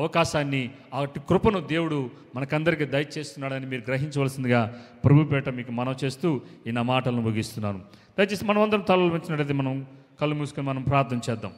అవకాశాన్ని, ఆ కృపను దేవుడు మనకందరికీ దయచేస్తున్నాడని మీరు గ్రహించవలసిందిగా ప్రభుపేట మీకు మనవి చేస్తూ ఈ నా మాటలను ముగిస్తున్నాను. దయచేసి మనం అందరం తలలు వంచినట్లయితే మనం కళ్ళు మూసుకొని మనం ప్రార్థన చేద్దాం.